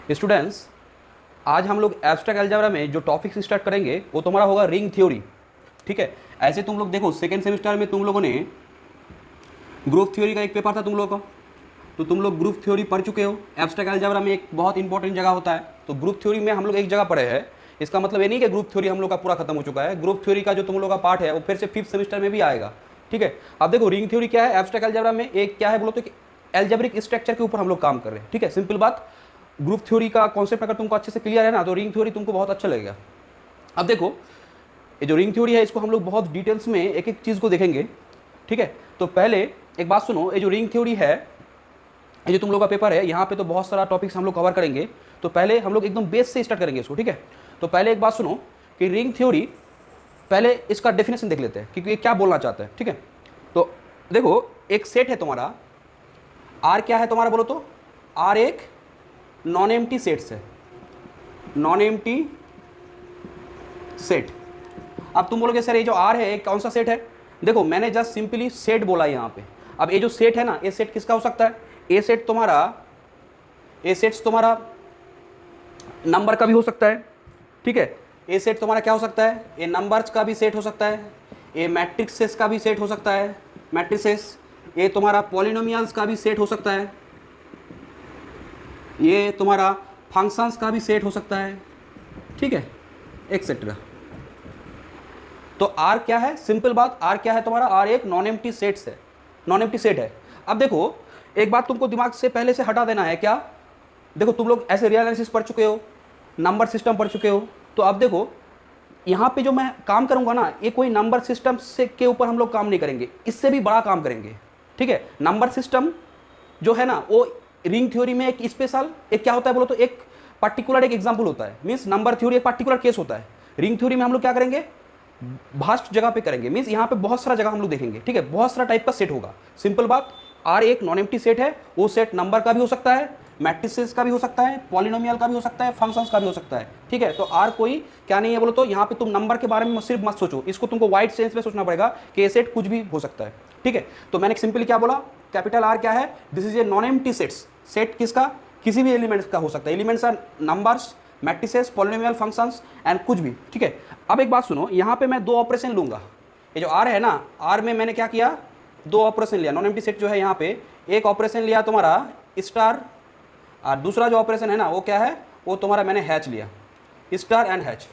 Students, आज हम लोग एब्स्ट्रैक्ट अलजेब्रा में जो टॉपिक्स स्टार्ट करेंगे वो तुम्हारा होगा रिंग थ्योरी। ठीक है, ऐसे तुम लोग देखो सेकेंड सेमेस्टर में तुम लोगों ने ग्रुप थ्योरी का एक पेपर था तुम लोगों का, तो तुम लोग ग्रुप थ्योरी पढ़ चुके हो। एब्स्ट्रैक्ट अलजेब्रा में एक बहुत इंपॉर्टेंट जगह होता है, तो ग्रुप थ्योरी में हम लोग एक जगह पढ़े हैं। इसका मतलब ये नहीं कि ग्रुप थ्योरी हम लोग का पूरा खत्म हो चुका है। ग्रुप थ्योरी का जो तुम लोग का पार्ट है वो फिर से फिफ्थ सेमेस्टर में भी आएगा। ठीक है, अब देखो रिंग थ्योरी क्या है एब्स्ट्रैक्ट अलजेब्रा में, एक क्या है बोलो तो एल्जेब्रिक स्ट्रक्चर के ऊपर हम लोग काम कर रहे हैं। ठीक है, सिंपल बात। ग्रुप थ्योरी का कॉन्सेप्ट अगर तुमको अच्छे से क्लियर है ना तो रिंग थ्योरी तुमको बहुत अच्छा लगेगा। अब देखो ये जो रिंग थ्योरी है इसको हम लोग बहुत डिटेल्स में एक एक चीज़ को देखेंगे। ठीक है, तो पहले एक बात सुनो, ये जो रिंग थ्योरी है, ये जो तुम लोग का पेपर है, यहाँ पे तो बहुत सारा टॉपिक्स हम लोग कवर करेंगे। तो पहले हम लोग एकदम बेस से स्टार्ट करेंगे इसको। ठीक है, तो पहले एक बात सुनो कि रिंग थ्योरी, पहले इसका डेफिनेशन देख लेते हैं क्योंकि ये क्या बोलना चाहता है। ठीक है, तो देखो एक सेट है तुम्हारा, आर क्या है तुम्हारा बोलो तो, आर एक नॉन एम्प्टी सेट्स है, नॉन एम्प्टी सेट। अब तुम बोलोगे सर ये जो आर है कौन सा सेट है? देखो मैंने जस्ट सिंपली सेट बोला है यहाँ पे। अब ये जो सेट है ना, ये सेट किसका हो सकता है? ये सेट तुम्हारा, ये सेट्स तुम्हारा नंबर का भी हो सकता है। ठीक है, ये सेट तुम्हारा क्या हो सकता है? ये नंबर्स का भी सेट हो सकता है, ये मैट्रिक्सेस का भी सेट हो सकता है, मैट्रिसेस। ये तुम्हारा पॉलिनोमियल्स का भी सेट हो सकता है, ये तुम्हारा फंक्शंस का भी सेट हो सकता है। ठीक है, एक्सेट्रा। तो आर क्या है? सिंपल बात, आर क्या है तुम्हारा? आर एक नॉन एम्प्टी सेट्स है, नॉन एम्प्टी सेट है। अब देखो एक बात तुमको दिमाग से पहले से हटा देना है, क्या? देखो तुम लोग ऐसे रियल एनालिसिस पढ़ चुके हो, नंबर सिस्टम पढ़ चुके हो, तो अब देखो यहाँ पे जो मैं काम करूँगा ना, ये कोई नंबर सिस्टम से के ऊपर हम लोग काम नहीं करेंगे, इससे भी बड़ा काम करेंगे। ठीक है, नंबर सिस्टम जो है ना वो रिंग थ्योरी में एक स्पेशल एक क्या होता है बोलो तो, एक पर्टिकुलर एक एग्जाम्पल होता है। मीन्स नंबर थ्योरी एक पर्टिकुलर केस होता है, रिंग थ्योरी में हम लोग क्या करेंगे, भास्ट जगह पे करेंगे। मीन्स यहाँ पे बहुत सारा जगह हम लोग देखेंगे। ठीक है, बहुत सारा टाइप का सेट होगा। सिंपल बात, आर एक नॉन एम्प्टी सेट है, वो सेट नंबर का भी हो सकता है, मैट्रिसेस का भी हो सकता है, पॉलिनोमियल का भी हो सकता है, फंक्शंस का भी हो सकता है। ठीक है, तो आर कोई क्या नहीं है बोलो तो, यहाँ पे तुम नंबर के बारे में सिर्फ मत सोचो, इसको तुमको वाइड सेंस में सोचना पड़ेगा कि ये सेट कुछ भी हो सकता है। ठीक है, तो मैंने सिंपली क्या बोला, कैपिटल आर क्या है? This is a non empty sets. Set किसका? किसी भी एलिमेंट्स का हो सकता है। Elements are numbers, matrices, polynomial, functions and कुछ भी। ठीक है, अब एक बात सुनो, यहाँ पे मैं दो ऑपरेशन लूंगा। ये जो आर है ना, आर में मैंने क्या किया, दो ऑपरेशन लिया। नॉन एम्प्टी सेट जो है यहाँ पे एक ऑपरेशन लिया तुम्हारा स्टार, और दूसरा जो ऑपरेशन है ना वो क्या है, वो तुम्हारा मैंने हैच लिया, स्टार एंड हैच।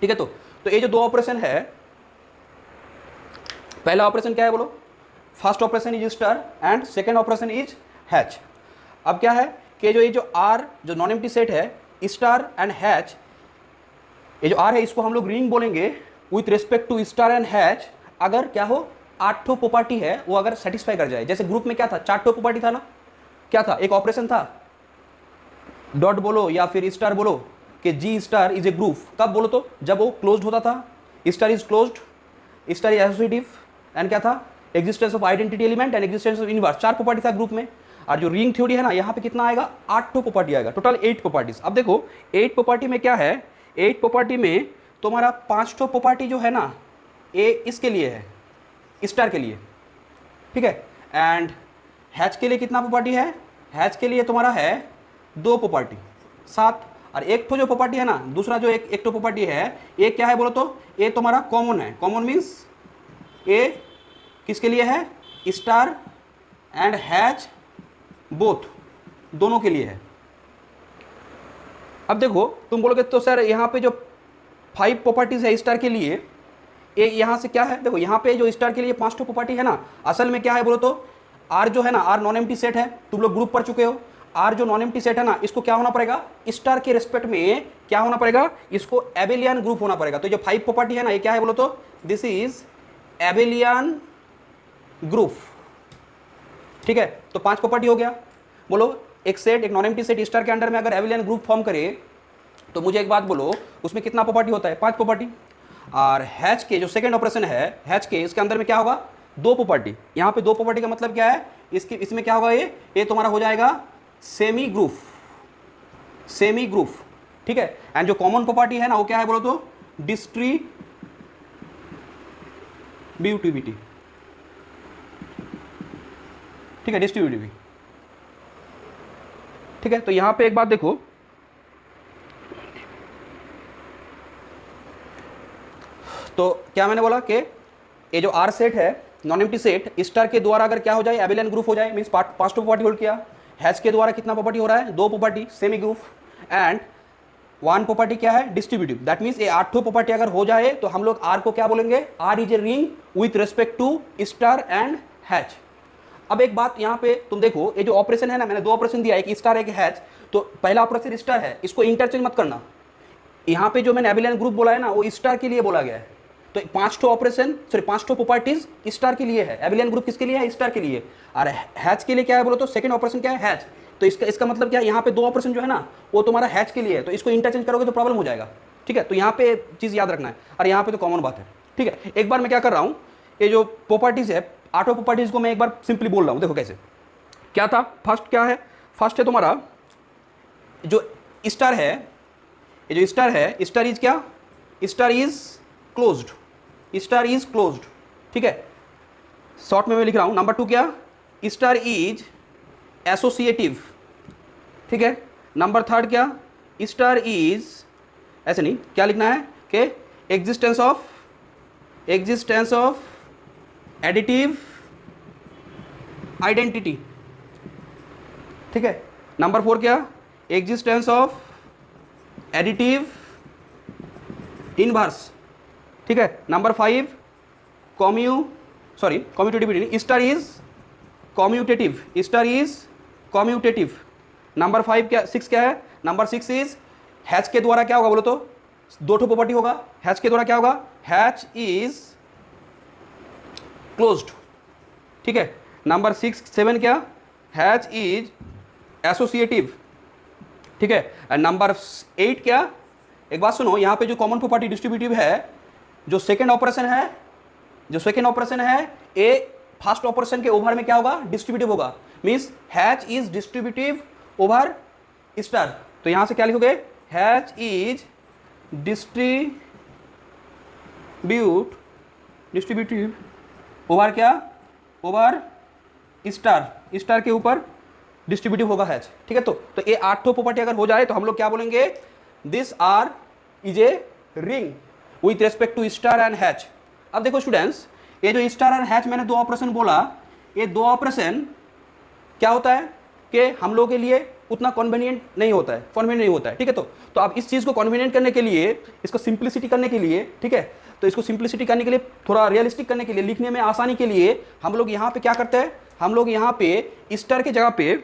ठीक है, तो ये जो दो ऑपरेशन है, पहला ऑपरेशन क्या है बोलो, first operation is star and second operation is hatch. अब क्या है कि ये जो आर जो नॉन एम्प्टी सेट है, स्टार एंड हैच, ये जो आर है इसको हम लोग रिंग बोलेंगे with respect to star and hatch, अगर क्या हो, 8 प्रॉपर्टी है वो अगर सेटिस्फाई कर जाए। जैसे ग्रुप में क्या था, 4 प्रॉपर्टी था ना, क्या था, एक ऑपरेशन था, डॉट बोलो या फिर स्टार बोलो कि जी स्टार इज ए ग्रुप। कब बोलो तो, जब वो क्लोज्ड होता था, star is closed, star is associative and क्या था, existence of identity element and existence of inverse. 4 property था ग्रुप में। और जो रिंग थ्योरी है ना, यहाँ पे कितना आएगा, 8 प्रॉपर्टी आएगा, टोटल 8 प्रॉपर्टीज। अब देखो 8 प्रॉपर्टी में क्या है, 8 प्रॉपर्टी में तुम्हारा 5 प्रॉपर्टी जो है ना, ये इसके लिए है, स्टार के लिए। ठीक है, एंड हैच के लिए कितना प्रॉपर्टी है, हैच के लिए तुम्हारा है 2 प्रॉपर्टी, 7। और एक तो जो प्रॉपर्टी है ना, दूसरा जो एक तो प्रॉपर्टी है, ये क्या है बोलो तो, ये तुम्हारा कॉमन है। कॉमन मीन्स ये किसके लिए है, स्टार एंड हैच बोथ, दोनों के लिए है। अब देखो तुम बोलोगे तो सर यहाँ पे जो 5 प्रॉपर्टीज है स्टार के लिए, ये यहाँ से क्या है, देखो यहाँ पे जो स्टार के लिए 5 प्रॉपर्टी है ना, असल में क्या है बोलो तो, आर जो है ना, आर नॉन एम्प्टी सेट है, तुम लोग ग्रुप पढ़ चुके हो। आर जो नॉन एम्प्टी सेट है ना, इसको क्या होना पड़ेगा, स्टार के रिस्पेक्ट में क्या होना पड़ेगा, इसको एबेलियन ग्रुप होना पड़ेगा। तो जो 5 प्रॉपर्टी है ना, ये क्या है बोलो तो, दिस इज एबेलियन ग्रुप। ठीक है, तो 5 प्रॉपर्टी हो गया। बोलो एक सेट, एक नॉन एम्प्टी सेट स्टार के अंडर में अगर एबेलियन ग्रुप फॉर्म करे तो मुझे एक बात बोलो, उसमें कितना प्रॉपर्टी होता है, 5 प्रॉपर्टी। और हैच के जो सेकंड ऑपरेशन है, हैच के इसके अंदर में क्या होगा, 2 प्रॉपर्टी। यहाँ पे 2 प्रॉपर्टी का मतलब क्या है, इसमें क्या होगा, ये तुम्हारा हो जाएगा सेमी ग्रुप, सेमी ग्रुप। ठीक है, एंड जो कॉमन प्रॉपर्टी है ना वो क्या है बोलो तो, डिस्ट्रीब्यूटिविटी। ठीक है, डिस्ट्रीब्यूटिविटी। ठीक है, तो यहाँ पे एक बात देखो, तो क्या मैंने बोला कि ये जो आर सेट है नॉन एम्प्टी सेट स्टार के द्वारा अगर क्या हो जाए एबेलियन ग्रुप हो जाए, मीन्स 5 प्रॉपर्टी होल्ड किया। हैच के द्वारा कितना प्रॉपर्टी हो रहा है, 2 property semi group, and 1 property क्या है, डिस्ट्रीब्यूटिव। दैट मीन्स ये 8 प्रॉपर्टी अगर हो जाए तो हम लोग आर को क्या बोलेंगे, R is a ring with respect to star and hatch. अब एक बात यहाँ पे तुम देखो, ये जो ऑपरेशन है ना, मैंने 2 ऑपरेशन दिया, एक स्टार एक हैच। तो पहला ऑपरेशन स्टार है, इसको इंटरचेंज मत करना। यहाँ पे जो मैंने एबेलियन ग्रुप बोला है ना, वो स्टार के लिए बोला गया है। तो 5 ऑपरेशन, सॉरी 5 प्रॉपर्टीज स्टार के लिए है, एबेलियन ग्रुप किसके लिए है, स्टार के लिए। और हैच के लिए क्या है बोलो तो सेकंड ऑपरेशन क्या है, हैच। तो इसका मतलब क्या है, यहाँ पे 2 ऑपरेशन जो है ना वो तुम्हारा हैच के लिए है, तो इसको इंटरचेंज करोगे तो प्रॉब्लम हो जाएगा। ठीक है, तो यहाँ पे चीज़ याद रखना है, और यहाँ पे तो कॉमन बात है। ठीक है, एक बार मैं क्या कर रहा हूँ, ये जो प्रॉपर्टीज है 8 प्रॉपर्टीज को मैं एक बार सिंपली बोल रहा हूँ। देखो कैसे, क्या था, फर्स्ट क्या है, फर्स्ट है तुम्हारा जो स्टार है, ये जो स्टार है, स्टार इज क्या, star is closed, star is closed. ठीक है, शॉर्ट में मैं लिख रहा हूं। नंबर 2 क्या, स्टार इज एसोसिएटिव। ठीक है, नंबर 3 क्या, स्टार इज, ऐसे नहीं, क्या लिखना है कि एग्जिस्टेंस ऑफ एडिटिव आइडेंटिटी। ठीक है, नंबर 4 क्या, एग्जिस्टेंस ऑफ एडिटिव इनवर्स। ठीक है, number 5 commutative, star is commutative, star is commutative. Number 5 क्या, 6 क्या है, नंबर 6 इज हैच के द्वारा क्या होगा बोलो तो 2 प्रॉपर्टी होगा, हैच के द्वारा क्या होगा, हैच इज क्लोज्ड। ठीक है, नंबर 7 क्या, हैच इज एसोसिएटिव। ठीक है, एंड नंबर 8 क्या, एक बात सुनो, यहाँ पे जो कॉमन प्रॉपर्टी डिस्ट्रीब्यूटिव है, जो सेकेंड ऑपरेशन है, ए फर्स्ट ऑपरेशन के ओवर में क्या होगा, डिस्ट्रीब्यूटिव होगा। Means hatch is distributive over star. तो यहां से क्या लिखोगे, हैच इज डिस्ट्रीब्यूटिव ओवर क्या, ओवर स्टार के ऊपर डिस्ट्रीब्यूटिव होगा हैच। ठीक है, तो ये 8 प्रॉपर्टी अगर हो जाए तो हम लोग क्या बोलेंगे, this R is a ring with respect to star and hatch. अब देखो स्टूडेंट्स, ये जो स्टार एंड हैच मैंने 2 ऑपरेशन बोला, ये 2 ऑपरेशन क्या होता है कि हम लोगों के लिए उतना कन्वीनियंट नहीं होता है। ठीक है, तो अब इस चीज़ को कन्वीनियंट करने के लिए, इसको सिंप्लिसिटी करने के लिए, ठीक है, तो इसको सिंप्लिसिटी करने के लिए, थोड़ा रियलिस्टिक करने के लिए, लिखने में आसानी के लिए हम लोग यहाँ पे क्या करते हैं, हम लोग यहाँ पे स्टार की जगह पे, ये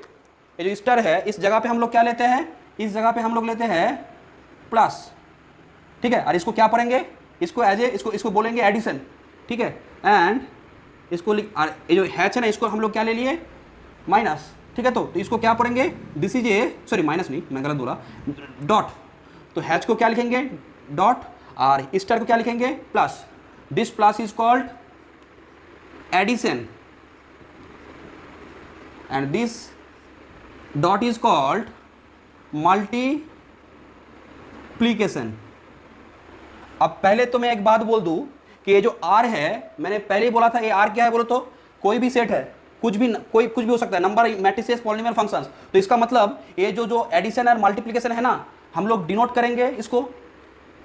जो स्टार है इस जगह पे हम लोग क्या लेते हैं, इस जगह पे हम लोग लेते हैं प्लस। ठीक है, और इसको क्या पढ़ेंगे, इसको एज ए, इसको बोलेंगे एडिशन। ठीक है, एंड इसको ये जो हैच है ना, इसको हम लोग क्या ले लिए, माइनस। ठीक है, तो इसको क्या पढ़ेंगे, this is A, sorry minus नहीं, मैं गलत बोला, डॉट। तो हैच को क्या लिखेंगे, डॉट, और स्टार को क्या लिखेंगे, plus. This plus is called addition and this dot is called multiplication. अब पहले तो मैं एक बात बोल दूं कि ये जो आर है, मैंने पहले ही बोला था, ये आर क्या है बोलो तो कोई भी सेट है, कुछ भी हो सकता है, नंबर, मैट्रिसेस, पॉलिनोमियल फंक्शंस। तो इसका मतलब ये जो एडिशन और मल्टीप्लिकेशन है ना, हम लोग डिनोट करेंगे इसको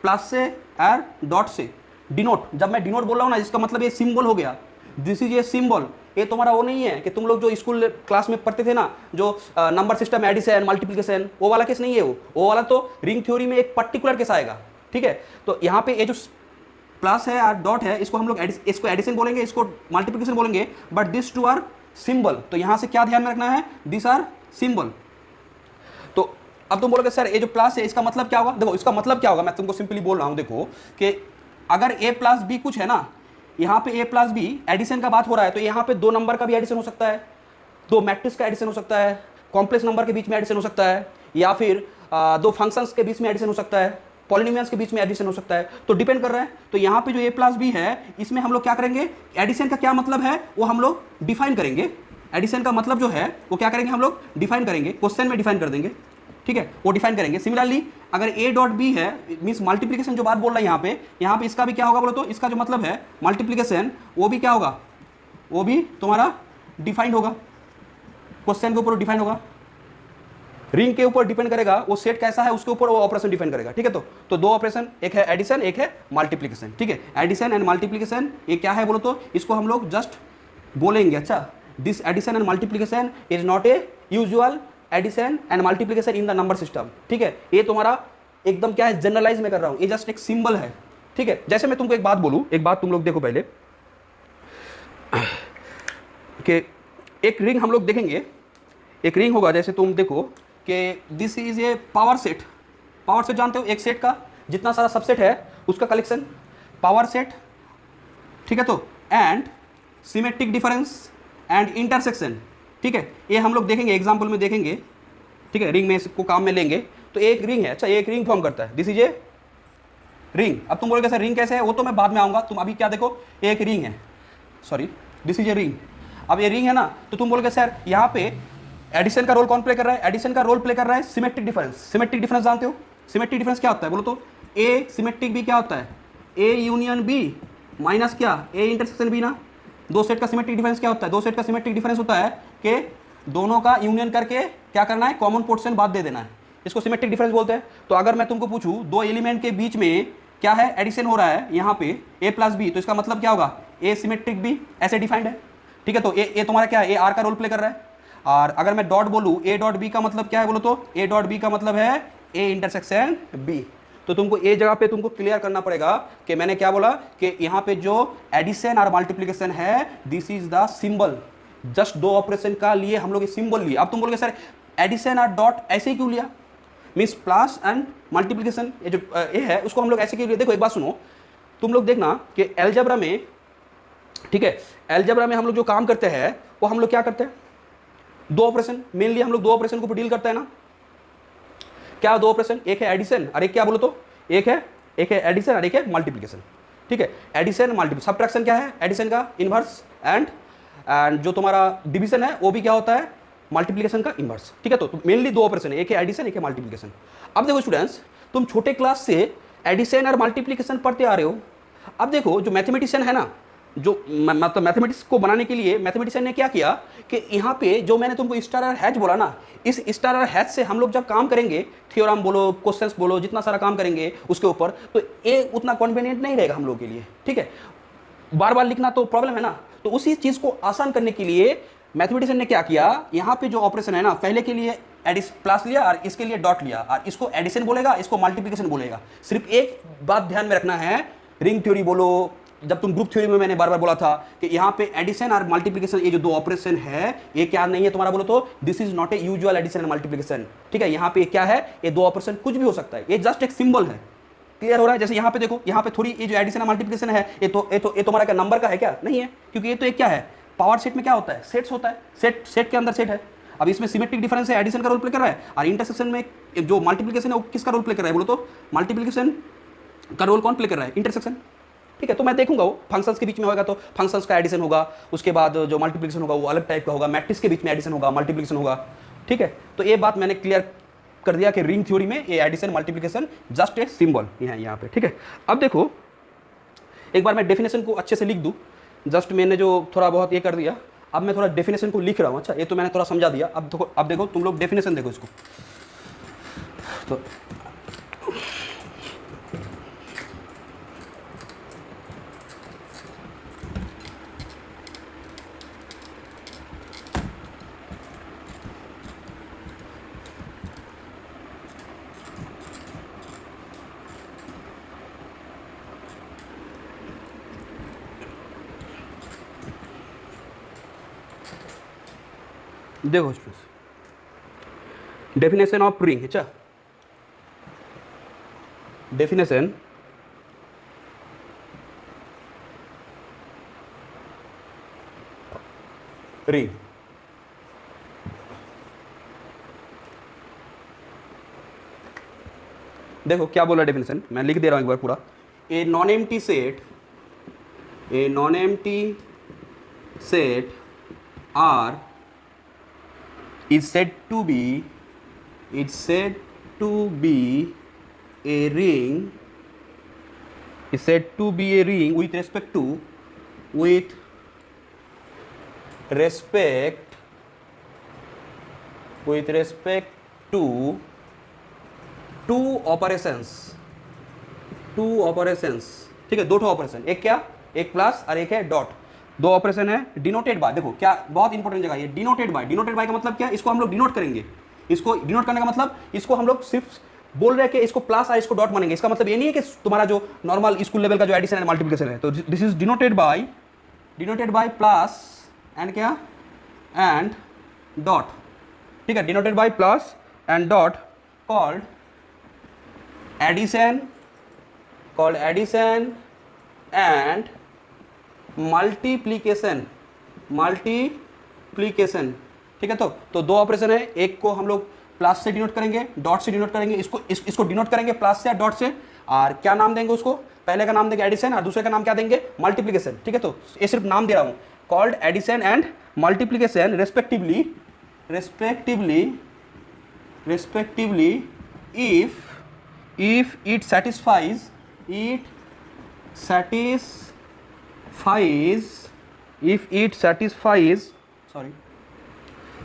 प्लस से और डॉट से। डिनोट, जब मैं डिनोट बोल रहा हूँ ना, इसका मतलब ये सिंबल हो गया, दिस इज ए सिंबल। ये तुम्हारा वो नहीं है कि तुम लोग जो स्कूल क्लास में पढ़ते थे ना, जो नंबर सिस्टम, एडिशन, मल्टीप्लिकेशन, वो वाला केस नहीं है। वो वाला तो रिंग थ्योरी में एक पर्टिकुलर केस आएगा। ठीक है, तो यहाँ पे ये जो प्लस है और डॉट है, इसको हम लोग इसको एडिशन बोलेंगे, इसको मल्टीप्लिकेशन बोलेंगे, but this two are symbol. तो यहाँ से क्या ध्यान में रखना है, दिस आर सिंबल। तो अब तुम बोलोगे सर ये जो प्लस है इसका मतलब क्या होगा, देखो इसका मतलब क्या होगा, मैं तुमको सिंपली बोल रहा हूँ। देखो कि अगर a प्लस बी कुछ है ना, यहाँ पे a प्लस बी एडिशन का बात हो रहा है, तो यहाँ पे 2 नंबर का भी एडिशन हो सकता है, 2 मैट्रिक्स का एडिशन हो सकता है, कॉम्प्लेक्स नंबर के बीच में एडिशन हो सकता है, या फिर 2 फंक्शंस के बीच में एडिशन हो सकता है, पॉलिनोमियल्स के बीच में एडिशन हो सकता है। तो डिपेंड कर रहा है। तो यहाँ पे जो a प्लस बी है, इसमें हम लोग क्या करेंगे, एडिशन का क्या मतलब है वो हम लोग डिफाइन करेंगे। एडिशन का मतलब जो है वो क्या करेंगे, हम लोग डिफाइन करेंगे, क्वेश्चन में डिफाइन कर देंगे। ठीक है, वो डिफाइन करेंगे। सिमिलरली अगर a डॉट बी है, मीन्स मल्टीप्लिकेशन जो बात बोल रहा है यहाँ पे इसका भी क्या होगा बोलो तो, इसका जो मतलब है मल्टीप्लिकेशन, वो भी क्या होगा, वो भी तुम्हारा डिफाइंड होगा, क्वेश्चन के ऊपर डिफाइंड होगा। रिंग के ऊपर डिपेंड करेगा वो सेट कैसा है, उसके ऊपर वो ऑपरेशन डिपेंड करेगा, ठीक है। तो दो ऑपरेशन, एक है एडिशन, एक है मल्टीप्लिकेशन, ठीक है। एडिशन एंड मल्टीप्लिकेशन ये क्या है बोलो तो, इसको हम लोग जस्ट बोलेंगे, अच्छा this addition and multiplication is not a usual addition and multiplication in the number system, ठीक है। ये तुम्हारा एकदम क्या है, जनरलाइज में कर रहा हूँ, ये जस्ट एक सिंबल है, ठीक है। जैसे मैं तुमको एक बात बोलूँ, एक बात तुम लोग देखो पहले कि एक रिंग हम लोग देखेंगे, एक रिंग होगा, जैसे तुम देखो कि this is A power set. Power set जानते हो, एक सेट का जितना सारा सबसेट है उसका कलेक्शन, पावर सेट, ठीक है। तो and symmetric difference and intersection, ठीक है। ये हम लोग देखेंगे, एग्जाम्पल में देखेंगे, ठीक है। रिंग में इसको काम में लेंगे, तो एक रिंग है, अच्छा एक रिंग फॉर्म करता है, दिस इज ए रिंग। अब तुम बोलोगे सर रिंग कैसे है, वो तो मैं बाद में आऊंगा, तुम अभी क्या देखो, एक रिंग है, sorry this is a ring. अब ये रिंग है ना, तो तुम बोलोगे सर यहाँ पे एडिशन का रोल कौन प्ले कर रहा है, एडिशन का रोल प्ले कर रहा है सिमेट्रिक डिफरेंस। सिमेट्रिक डिफरेंस जानते हो, सिमेट्रिक डिफरेंस क्या होता है बोलो तो, ए सिमेट्रिक बी क्या होता है, ए यूनियन बी माइनस क्या, ए इंटरसेक्शन बी ना। दो सेट का सिमेट्रिक डिफरेंस क्या होता है, दो सेट का सिमेट्रिक डिफरेंस होता है कि दोनों का यूनियन करके क्या करना है, कॉमन पोर्शन बाद दे देना है, इसको सिमेट्रिक डिफरेंस बोलते हैं। तो अगर मैं तुमको पूछूं दो एलिमेंट के बीच में क्या है, एडिशन हो रहा है यहाँ पे ए प्लस बी, तो इसका मतलब क्या होगा, ए सिमेट्रिक बी, ऐसे डिफाइंड है, ठीक है। तो ए तुम्हारा क्या है, ए आर का रोल प्ले कर रहा है। और अगर मैं डॉट बोलूँ, ए डॉट बी का मतलब क्या है बोलो तो, ए डॉट बी का मतलब है ए इंटरसेक्शन बी। तो तुमको ए जगह पे तुमको क्लियर करना पड़ेगा कि मैंने क्या बोला कि यहाँ पे जो एडिशन और मल्टीप्लिकेशन है this is the symbol, just दो ऑपरेशन का लिए हम लोग ये सिंबल लिए। अब तुम बोलोगे सर एडिशन और डॉट ऐसे ही क्यों लिया, मीन्स प्लस एंड मल्टीप्लिकेशन, ये जो ए है उसको हम लोग ऐसे क्यों लिए। देखो एक बात सुनो, तुम लोग देखना कि एलजेब्रा में, ठीक है, एलजेब्रा में हम लोग जो काम करते हैं वो हम लोग क्या करते हैं, दो ऑपरेशन, मेनली हम लोग दो ऑपरेशन को डील करते हैं ना। क्या दो ऑपरेशन, एक है एडिशन और एक क्या बोलो तो, एक है एडिशन और एक है मल्टीप्लिकेशन, ठीक है। एडिशन मल्टीप्लिकेशन, सब्ट्रैक्शन क्या है, एडिशन का इनवर्स, एंड जो तुम्हारा डिवीजन है वो भी क्या होता है, मल्टीप्लिकेशन का इनवर्स, ठीक है। तो मेनली दो ऑपरेशन है, एक है एडिशन एक है मल्टीप्लिकेशन। अब देखो स्टूडेंट्स, तुम छोटे क्लास से एडिशन और मल्टीप्लिकेशन पढ़ते आ रहे हो। अब देखो जो मैथमेटिशियन है ना, जो मतलब मैथमेटिक्स को बनाने के लिए मैथमेटिशियन ने क्या किया कि यहाँ पे जो मैंने तुमको स्टार और हैच बोला ना, इस स्टार और हैच से हम लोग जब काम करेंगे, थ्योरम बोलो, क्वेश्चंस बोलो, जितना सारा काम करेंगे उसके ऊपर, तो ये उतना कन्वीनियंट नहीं रहेगा हम लोग के लिए, ठीक है। बार बार लिखना तो प्रॉब्लम है ना। तो उसी चीज़ को आसान करने के लिए मैथमेटिशियन ने क्या किया, यहाँ पे जो ऑपरेशन है ना, पहले के लिए प्लस लिया और इसके लिए डॉट लिया, और इसको एडिशन बोलेगा, इसको मल्टीप्लिकेशन बोलेगा। सिर्फ एक बात ध्यान में रखना है, रिंग थ्योरी बोलो, जब तुम ग्रुप थ्योरी में मैंने बार बार बोला था कि यहाँ पे एडिशन और मल्टीप्लिकेशन, ये जो दो ऑपरेशन है ये क्या नहीं है तुम्हारा बोलो तो, this is not a usual addition and multiplication, ठीक है। यहाँ पे क्या है, ये दो ऑपरेशन कुछ भी हो सकता है, ये जस्ट एक सिंबल है, क्लियर हो रहा है। जैसे यहाँ पे देखो, यहाँ पे थोड़ी ये जो एडिशन और मल्टीप्लिकेशन है, ये तुम्हारा क्या नंबर का है क्या, नहीं है, क्योंकि ये तो एक क्या है, पावर सेट में क्या होता है, सेट्स होता है, सेट के अंदर सेट है। अब इसमें सिमेट्रिक डिफरेंस है, एडिशन का रोल प्ले कर रहा है, और इंटरसेक्शन में जो मल्टीप्लिकेशन है वो किसका रोल प्ले कर रहा है बोलो तो, मल्टीप्लिकेशन का रोल कौन प्ले कर रहा है, इंटरसेक्शन, ठीक है। तो मैं देखूंगा वो फंक्शंस के बीच में होगा तो फंक्शंस का एडिशन होगा, उसके बाद जो मल्टीप्लिकेशन होगा वो अलग टाइप का होगा, मैट्रिक्स के बीच में एडिशन होगा, मल्टीप्लिकेशन होगा, ठीक है। तो ये बात मैंने क्लियर कर दिया कि रिंग थ्योरी में ये एडिशन मल्टीप्लिकेशन जस्ट एक सिंबल है यहाँ पे, ठीक है। अब देखो एक बार मैं डेफिनेशन को अच्छे से लिख दूँ, जस्ट मैंने जो थोड़ा बहुत ये कर दिया, अब मैं थोड़ा डेफिनेशन को लिख रहा हूँ। अच्छा ये तो मैंने थोड़ा समझा दिया, अब देखो तुम लोग डेफिनेशन देखो इसको। तो देखो स्टूडेंट्स, डेफिनेशन ऑफ रिंग, अच्छा डेफिनेशन रिंग, देखो क्या बोला डेफिनेशन, मैं लिख दे रहा हूं एक बार पूरा। A non empty set R is said to be a ring, is said to be a ring with respect to to two operations, ठीक है, दो ठो ऑपरेशन, एक क्या, एक प्लस और एक है डॉट, दो ऑपरेशन है डिनोटेड बाय, देखो क्या बहुत इंपॉर्टेंट जगह ये डिनोटेड बाय। डिनोटेड बाय का मतलब क्या, इसको हम लोग डिनोट करेंगे, इसको डिनोट करने का मतलब इसको हम लोग सिर्फ बोल रहे हैं कि इसको प्लस और इसको डॉट मानेंगे। इसका मतलब ये नहीं है कि तुम्हारा जो नॉर्मल स्कूल लेवल का जो एडिशन एंड मल्टीप्लिकेशन है, तो this is denoted by plus and क्या एंड डॉट, ठीक है, denoted by plus and dot called addition and multiplication, ठीक है। तो दो ऑपरेशन है, एक को हम लोग प्लस से डिनोट करेंगे, डॉट से डिनोट करेंगे, इसको डिनोट करेंगे प्लस से डॉट से, और क्या नाम देंगे उसको, पहले का नाम देंगे एडिशन और दूसरे का नाम क्या देंगे, मल्टीप्लिकेशन, ठीक है। तो ये सिर्फ नाम दे रहा हूं, called addition and multiplication respectively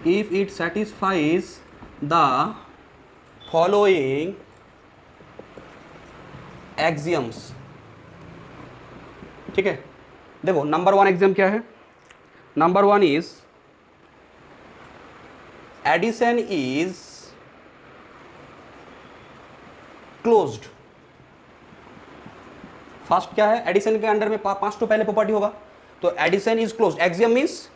if it satisfies the following axioms, ठीक है। देखो नंबर वन एग्जाम क्या है, number one is addition is closed. First क्या है, एडिशन के अंडर में पांच तो पहले प्रॉपर्टी होगा, तो addition is closed. Axiom means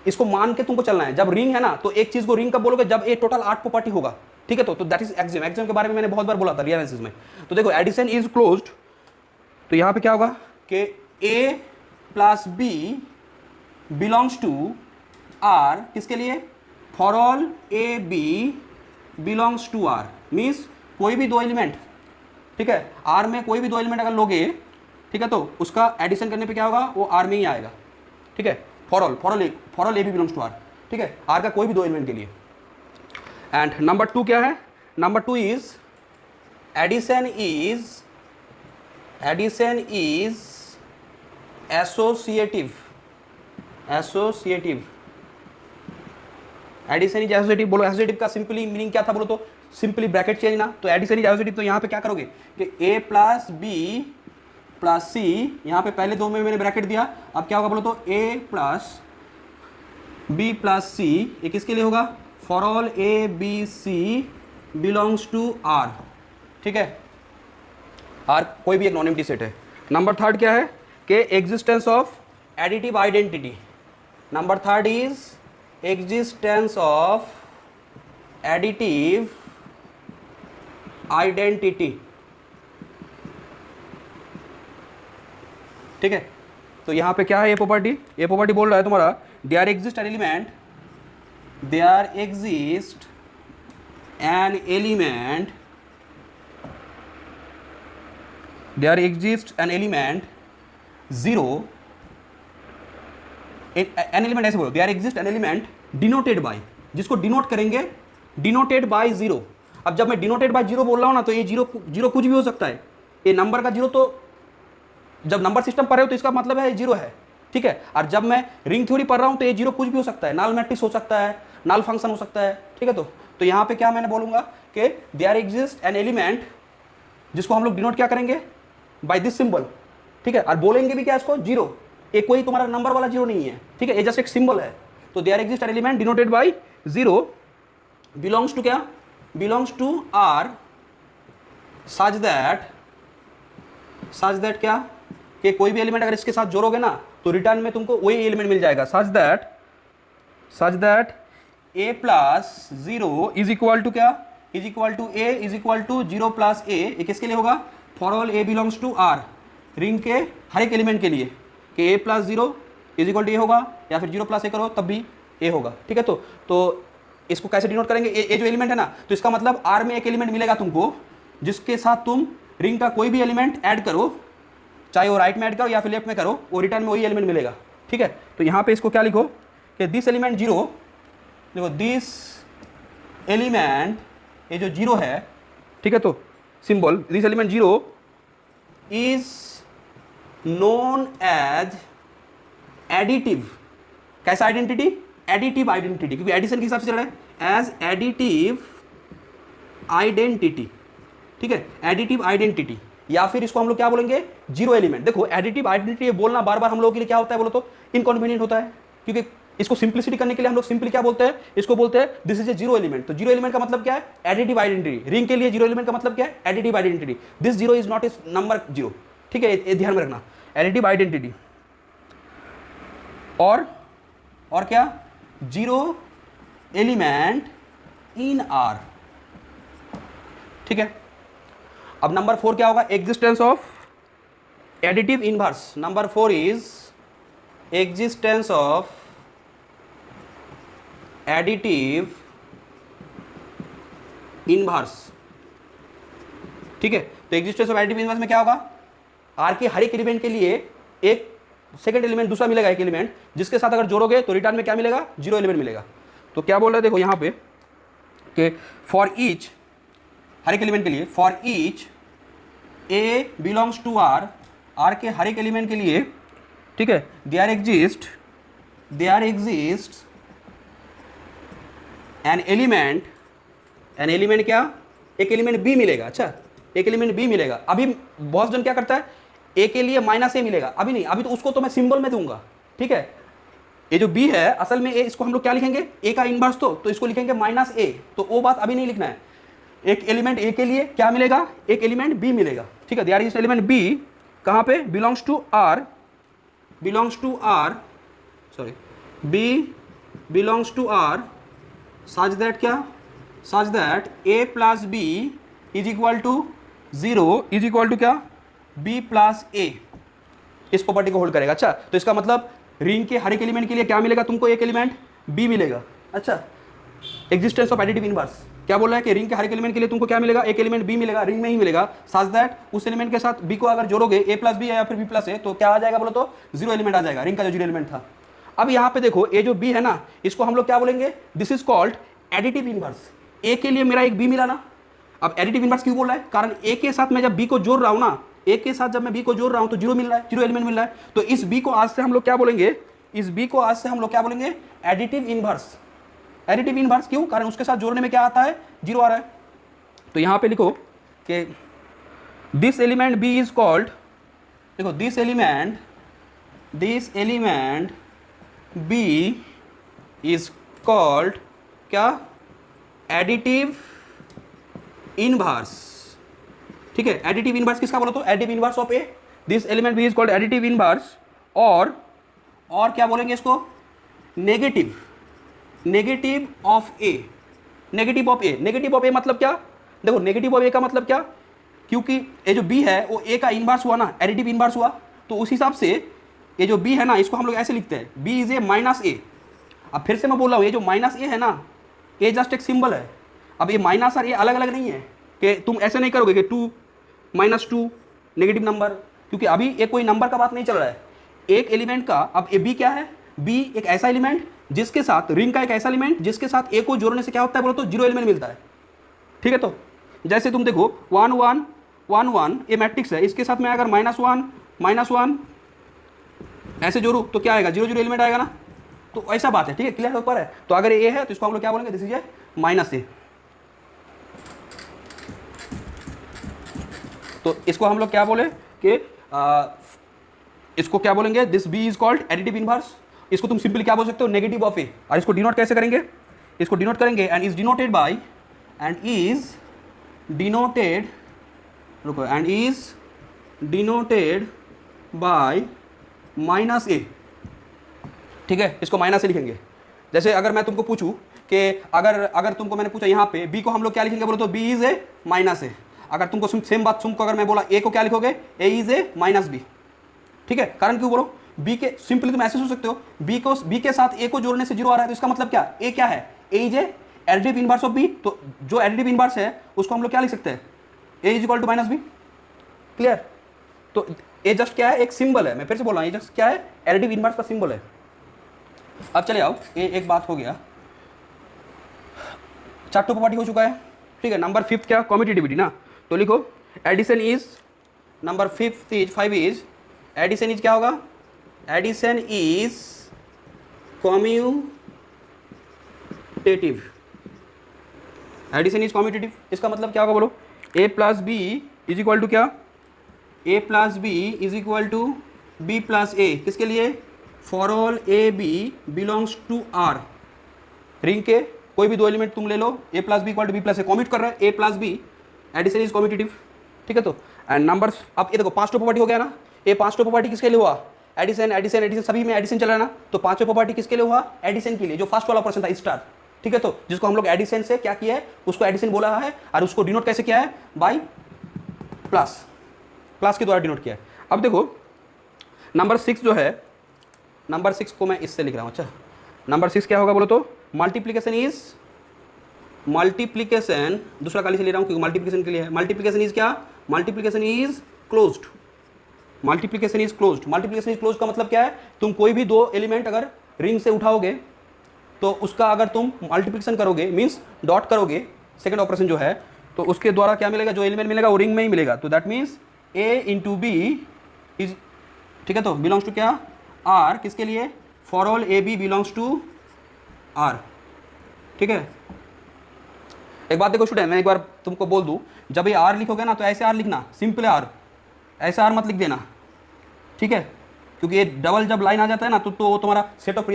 इसको मान के तुमको चलना है, जब रिंग है ना तो एक चीज को रिंग कब बोलोगे, जब ए टोटल 8 प्रॉपर्टी होगा, ठीक है। तो दैट इज एक्सियम। एक्सियम के बारे में मैंने बहुत बार बोला था रियल एनालिसिस में। तो देखो एडिशन इज क्लोज्ड, तो यहां पे क्या होगा कि A plus B belongs to R, किसके लिए, for all A B belongs to R, means कोई भी दो एलिमेंट, ठीक है, आर में कोई भी दो एलिमेंट अगर लोगे, ठीक है, तो उसका एडिशन करने पे क्या होगा, वो आर में ही आएगा, ठीक है। For all A B belongs to R, ठीक है, आर का कोई भी दो एलिमेंट के लिए। एंड नंबर टू क्या है, number two is addition is associative. Addition is associative, बोलो एसोसिएटिव का सिंपली मीनिंग क्या था, बोलो तो सिंपली ब्रैकेट चेंज ना, तो एडिशन इज एसोसिएटिव, तो यहाँ पे क्या करोगे कि ए प्लस बी प्लस सी, यहाँ पे पहले दो में मैंने ब्रैकेट दिया, अब क्या होगा बोलो तो a plus b plus c, ये किसके लिए होगा, for all A B C belongs to R, ठीक है। आर कोई भी एक नॉन एम्प्टी सेट है। नंबर थर्ड क्या है कि existence of additive identity. Number third is existence of additive identity, ठीक है। तो यहां पे क्या है, ये प्रॉपर्टी बोल रहा है तुम्हारा there exist an element zero, an element ऐसे बोलो, there exist an element denoted by, जिसको डिनोट करेंगे डिनोटेड बाय जीरो। अब जब मैं डिनोटेड बाय जीरो बोल रहा हूं ना, तो ये जीरो कुछ भी हो सकता है, ये नंबर का जीरो, तो जब नंबर सिस्टम पढ़ रहे हो तो इसका मतलब है जीरो है, ठीक है। और जब मैं रिंग थ्योरी पढ़ रहा हूं तो ये जीरो कुछ भी हो सकता है, नल मैट्रिक्स हो सकता है, नल फंक्शन हो सकता है, ठीक है। तो यहाँ पे क्या मैंने बोलूंगा कि देयर एग्जिस्ट एन एलिमेंट, जिसको हम लोग डिनोट क्या करेंगे बाय दिस सिंबल, ठीक है, और बोलेंगे भी क्या इसको, जीरो। ये कोई तुम्हारा नंबर वाला जीरो नहीं है, ठीक है, ये जस्ट एक सिंबल है। तो there exist an element denoted by zero belongs to क्या, belongs to R such that क्या कि कोई भी एलिमेंट अगर इसके साथ जोड़ोगे ना तो रिटर्न में तुमको वही एलिमेंट मिल जाएगा, such that A plus zero is equal to क्या, is equal to A is equal to zero plus A. ये किसके लिए होगा, for all A belongs to R, ring के हर एक एलिमेंट के लिए, कि A plus zero is equal to A होगा, या फिर जीरो प्लस ए करो तब भी ए होगा, ठीक है। तो इसको कैसे डिनोट करेंगे, ए जो एलिमेंट है ना, तो इसका मतलब आर में एक एलिमेंट मिलेगा तुमको, जिसके साथ तुम रिंग का कोई भी एलिमेंट ऐड करो, चाहे वो राइट में ऐड करो या फिर लेफ्ट में करो, वो रिटर्न में वही एलिमेंट मिलेगा, ठीक है। तो यहाँ पे इसको क्या लिखो कि दिस एलिमेंट जीरो, देखो दिस एलिमेंट, ये जो जीरो है, ठीक है, तो symbol this element zero is known as additive. कैसा आइडेंटिटी, एडिटिव आइडेंटिटी, क्योंकि एडिशन के हिसाब से चल रहा है, एज एडिटिव आइडेंटिटी, ठीक है, एडिटिव आइडेंटिटी, या फिर इसको हम लोग क्या बोलेंगे, जीरो एलिमेंट। देखो एडिटिव आइडेंटिटी बोलना बार बार हम लोगों के लिए क्या होता है बोलो तो इनकन्वीनियंट होता है, क्योंकि इसको सिंप्लिसिटी करने के लिए हम लोग सिंपली क्या बोलते हैं, इसको बोलते हैं this is A zero element. तो जीरो एलिमेंट का मतलब क्या है, एडिटिव आइडेंटिटी। रिंग के लिए जीरो एलिमेंट का मतलब क्या है, additive identity. This zero is not is number zero, ठीक है, ये ध्यान में रखना, एडिटिव आइडेंटिटी। और क्या, जीरो एलिमेंट इन आर, ठीक है। अब नंबर 4 क्या होगा, existence of additive inverse. Number 4 is existence of additive inverse, ठीक है। तो एग्जिस्टेंस ऑफ एडिटिव इनवर्स में क्या होगा, आर के हर एक एलिमेंट के लिए एक सेकंड एलिमेंट दूसरा मिलेगा, एक एलिमेंट जिसके साथ अगर जोड़ोगे तो रिटर्न में क्या मिलेगा, जीरो एलिमेंट मिलेगा। तो क्या बोल रहे हैं देखो यहाँ पे कि फॉर ईच, हर एक एलिमेंट के लिए, for each a belongs to R, R के हर एक एलिमेंट के लिए, ठीक है, देयर एग्जिस्ट एन एलिमेंट क्या, एक एलिमेंट बी मिलेगा। अच्छा, एक एलिमेंट बी मिलेगा। अभी बहुत जन क्या करता है, ए के लिए माइनस ए मिलेगा, अभी नहीं, अभी तो उसको तो मैं सिंबल में दूंगा, ठीक है। ये जो बी है असल में ए, इसको हम लोग क्या लिखेंगे, ए का इनवर्स, तो इसको लिखेंगे माइनस ए। तो वो बात अभी नहीं लिखना है। एक एलिमेंट ए के लिए क्या मिलेगा, एक एलिमेंट बी मिलेगा, ठीक है। देयर इज एलिमेंट बी कहाँ पे, belongs to R, sorry, B belongs to R such that क्या, such that A plus B is equal to zero, is equal to क्या, बी प्लस ए। इस property को hold करेगा। अच्छा, तो इसका मतलब रिंग के हर एक एलिमेंट के लिए क्या मिलेगा तुमको, एक एलिमेंट बी मिलेगा। अच्छा, एग्जिस्टेंस ऑफ एडिटिव इनवर्स क्या बोल रहा है कि रिंग के हर एक एलिमेंट के लिए तुमको क्या मिलेगा, एक एलिमेंट बी मिलेगा, रिंग में ही मिलेगा, सच दैट उस एलिमेंट के साथ बी को अगर जोड़ोगे, ए प्लस बी या फिर बी प्लस ए, तो क्या आ जाएगा बोलो तो जीरो एलिमेंट आ जाएगा, रिंग का जो जीरो एलिमेंट था। अब यहाँ पे देखो, ए जो बी है ना, इसको हम लोग क्या बोलेंगे, this is called additive inverse. A के लिए मेरा एक बी मिला ना। अब एडिटिव इनवर्स क्यों बोल रहा है, कारण ए के साथ मैं जब बी को जोड़ रहा हूँ ना, ए के साथ जब मैं बी को जोड़ रहा हूँ तो जीरो मिल रहा है, जीरो एलिमेंट मिल रहा है। तो इस बी को आज से हम लोग क्या बोलेंगे, इस बी को आज से हम लोग क्या बोलेंगे, एडिटिव इनवर्स। एडिटिव इनवर्स क्यों, कारण उसके साथ जोड़ने में क्या आता है, जीरो आ रहा है। तो यहाँ पे लिखो कि this element B is called, देखो this element B is called क्या, एडिटिव इनवर्स, ठीक है। एडिटिव इनवर्स किसका बोलो तो, additive inverse of A, this element B is called additive inverse. और क्या बोलेंगे इसको, negative of A, negative of A मतलब क्या, देखो नेगेटिव ऑफ ए का मतलब क्या, क्योंकि ये जो बी है वो ए का इनवर्स हुआ ना, एडिटिव इनवर्स हुआ, तो उस हिसाब से ये जो बी है ना, इसको हम लोग ऐसे लिखते हैं, बी इज ए माइनस ए। अब फिर से मैं बोल रहा हूँ, ये जो माइनस ए है ना, ए जस्ट एक सिंबल है। अब ये माइनस और ये अलग अलग नहीं है कि तुम ऐसे नहीं करोगे कि 2 -2 नेगेटिव नंबर, क्योंकि अभी ये कोई नंबर का बात नहीं चल रहा है, एक एलिमेंट का। अब ए बी क्या है, बी एक ऐसा एलिमेंट जिसके साथ, रिंग का एक ऐसा एलिमेंट जिसके साथ ए को जोड़ने से क्या होता है बोलो तो जीरो एलिमेंट मिलता है, ठीक है। तो जैसे तुम देखो 1 1 1 1 ये मैट्रिक्स है, इसके साथ मैं अगर -1 ऐसे जोड़ूँ तो क्या आएगा, जीरो जीरो एलिमेंट आएगा ना। तो ऐसा बात है, ठीक है, क्लियर ऊपर है। तो अगर ए है तो इसको हम लोग क्या बोलेंगे, दिस इज ए माइनस ए। तो इसको हम लोग क्या बोले कि इसको क्या बोलेंगे, this b is called additive inverse. इसको तुम सिंपली क्या बोल सकते हो, नेगेटिव ऑफ ए। और इसको डिनोट कैसे करेंगे, इसको डिनोट करेंगे and is denoted by minus A, ठीक है। इसको माइनस ए लिखेंगे। जैसे अगर मैं तुमको पूछूं कि अगर तुमको मैंने पूछा यहाँ पे बी को हम लोग क्या लिखेंगे बोलो तो बी इज ए माइनस ए। अगर तुमको सेम बात तुमको अगर मैं बोला ए को क्या लिखोगे, ए इज ए माइनस बी, ठीक है। कारण क्यों बोलो, बी के सिंपली तुम ऐसे सोच सकते हो, बी के साथ ए को जोड़ने से जीरो आ रहा है, तो इसका मतलब क्या, ए क्या है, A is A additive inverse of B. तो जो एडिटिव इनवर्स है उसको हम लोग क्या लिख सकते हैं, A is equal to minus B, clear. तो ए जस्ट क्या है, एक सिंबल है। मैं फिर से बोल रहा हूँ, ये जस्ट क्या है, एडिटिव इनवर्स का सिंबल है। अब चले आओ, ये एक बात हो गया, चार्टो प्रॉपर्टी हो चुका है, ठीक है। नंबर 5 क्या, कम्यूटेटिविटी ना। तो लिखो addition is, number 5 is addition is क्या होगा, addition is commutative, addition is competitive, इसका मतलब क्या होगा बोलो, A plus B is equal to क्या, A plus B is equal to B plus A, किसके लिए, for all A B belongs to R, ring के कोई भी दो एलिमेंट तुम ले लो, A plus B equal to B plus A, commit कर रहा है A plus b, addition is competitive, ठीक है। तो एंड नंबर्स, अब ये देखो पांचों प्रॉपर्टी हो गया ना, ये पांचों प्रॉपर्टी किसके लिए हुआ, एडिशन एडिशन एडिशन, सभी में एडिशन चल रहा है ना, तो पांचों प्रॉपर्टी किसके लिए हुआ, एडिशन के लिए, जो फर्स्ट वाला ऑपरेशन था स्टार, ठीक है। तो जिसको हम लोग एडिशन से क्या किया है, उसको एडिशन बोला है, और उसको डिनोट कैसे किया है, बाय प्लस, प्लस के द्वारा डिनोट किया है। अब देखो नंबर 6 जो है, नंबर 6 को मैं इससे लिख रहा हूँ, अच्छा नंबर 6 क्या होगा बोलो तो, मल्टीप्लीकेशन इज, मल्टीप्लीकेशन दूसरा काली से ले रहा हूँ क्योंकि मल्टीप्लीकेशन के लिए है, मल्टीप्लीकेशन इज क्या, multiplication is closed, multiplication is closed, multiplication is closed का मतलब क्या है, तुम कोई भी दो एलिमेंट अगर रिंग से उठाओगे तो उसका अगर तुम मल्टीप्लिकेशन करोगे, मीन्स डॉट करोगे, सेकंड ऑपरेशन जो है, तो उसके द्वारा क्या मिलेगा, जो एलिमेंट मिलेगा वो रिंग में ही मिलेगा, तो that means a into b is, ठीक है, तो बिलोंग्स टू क्या, आर, किसके लिए, for all A B belongs to R, ठीक है। एक बात देखो स्टूडेंट, मैं एक बार तुमको बोल दूं, जब ये आर लिखोगे ना तो ऐसे आर लिखना, सिंपल आर, ऐसा आर मत लिख देना, ठीक है, क्योंकि ये डबल जब लाइन आ जाता है ना तो तुम्हारा set of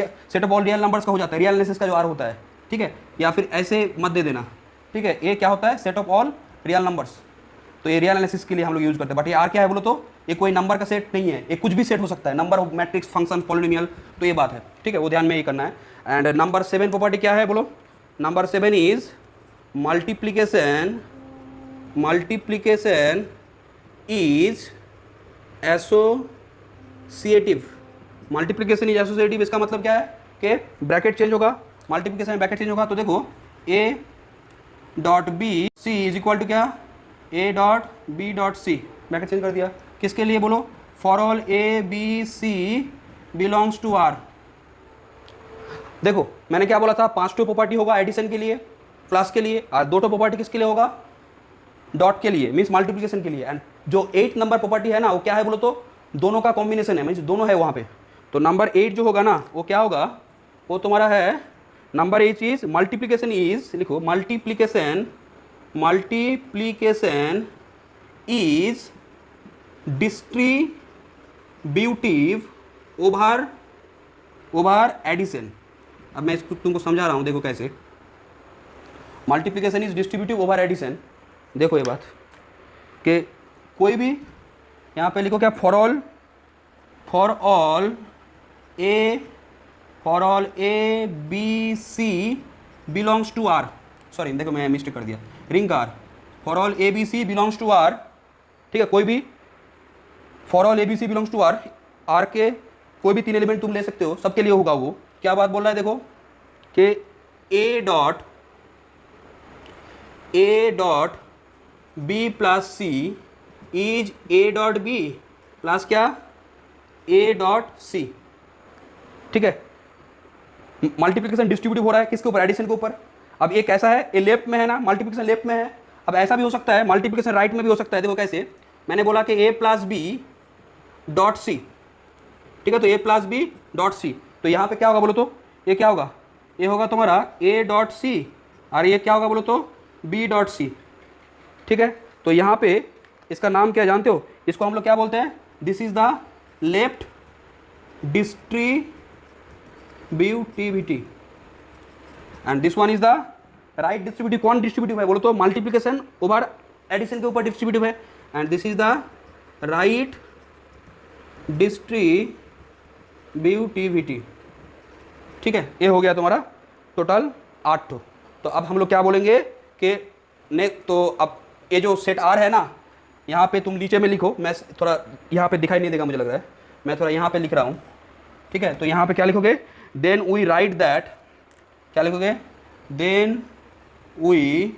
all real numbers का हो जाता है, रियल एनालिसिस का जो आर होता है, ठीक है, या फिर ऐसे मत दे देना, ठीक है। ये क्या होता है, set of all real numbers, तो ये रियल एनालिसिस के लिए हम लोग यूज करते हैं, बट ये आर क्या है बोलो तो, ये कोई नंबर का सेट नहीं है, ये कुछ भी सेट हो सकता है, number of matrix, function, polynomial, तो ये बात है, ठीक है, वो ध्यान में ये करना है। एंड नंबर 7 प्रॉपर्टी क्या है बोलो, number 7 is multiplication, multiplication is associative, multiplication is associative, इसका मतलब क्या है कि ब्रैकेट चेंज होगा, मल्टीप्लीकेशन में ब्रैकेट चेंज होगा, तो देखो A dot B C is equal to क्या, ए dot B dot C, bracket चेंज कर दिया, किसके लिए बोलो, for all A B C belongs to R. देखो मैंने क्या बोला था, 5 प्रॉपर्टी होगा एडिशन के लिए, प्लस के लिए, और 2 प्रॉपर्टी किसके लिए होगा, डॉट के लिए, मीन्स मल्टीप्लिकेशन के लिए। एंड जो 8 नंबर प्रॉपर्टी है ना, वो क्या है बोलो तो, दोनों का कॉम्बिनेशन है, मीन्स दोनों है वहाँ पे, तो नंबर 8 जो होगा ना वो क्या होगा, वो तुम्हारा है नंबर 8 इज मल्टीप्लिकेशन इज, लिखो multiplication, multiplication is distributive over addition. अब मैं इसको तुमको समझा रहा हूँ, देखो कैसे, multiplication is distributive over addition, देखो ये बात कि कोई भी यहाँ पे लिखो क्या, for all A B C belongs to R, sorry देखो मैं मिस्टेक कर दिया, रिंग का R, for all A B C belongs to R, ठीक है, कोई भी for all A B C belongs to R, R के कोई भी 3 एलिमेंट तुम ले सकते हो, सबके लिए होगा वो, क्या बात बोल रहा है देखो कि a dot b plus c is a dot b plus क्या, ए डॉट सी, ठीक है। मल्टीप्लिकेशन डिस्ट्रीब्यूटिव हो रहा है किसके ऊपर, एडिशन के ऊपर। अब ये कैसा है, ये लेफ्ट में है ना, मल्टीप्लिकेशन लेफ्ट में है, अब ऐसा भी हो सकता है मल्टीप्लिकेशन राइट में भी हो सकता है, देखो कैसे, मैंने बोला कि ए प्लस बी डॉट सी, ठीक है, तो ए प्लस बी डॉट सी, तो यहाँ पे क्या होगा बोलो तो, ये क्या होगा, ये होगा तुम्हारा ए डॉट सी, और ये क्या होगा बोलो तो, बी डॉट सी, ठीक है। तो यहाँ पे इसका नाम क्या जानते हो, इसको हम लोग क्या बोलते हैं, this is the left distributivity and this one is the right distributive. कौन डिस्ट्रीब्यूटिव है बोलो तो, मल्टीप्लिकेशन ओवर एडिशन के ऊपर डिस्ट्रीब्यूटिव है, and this is the right distributivity, ठीक है। ये हो गया तुम्हारा टोटल 8 ठो। तो अब हम लोग क्या बोलेंगे कि ने, तो अब ये जो सेट आर है ना, यहाँ पे तुम नीचे में लिखो, मैं थोड़ा यहाँ पे दिखाई नहीं देगा मुझे लग रहा है, मैं थोड़ा यहाँ पे लिख रहा हूँ, ठीक है। तो यहाँ पे क्या लिखोगे, देन वी राइट दैट, क्या लिखोगे, देन वी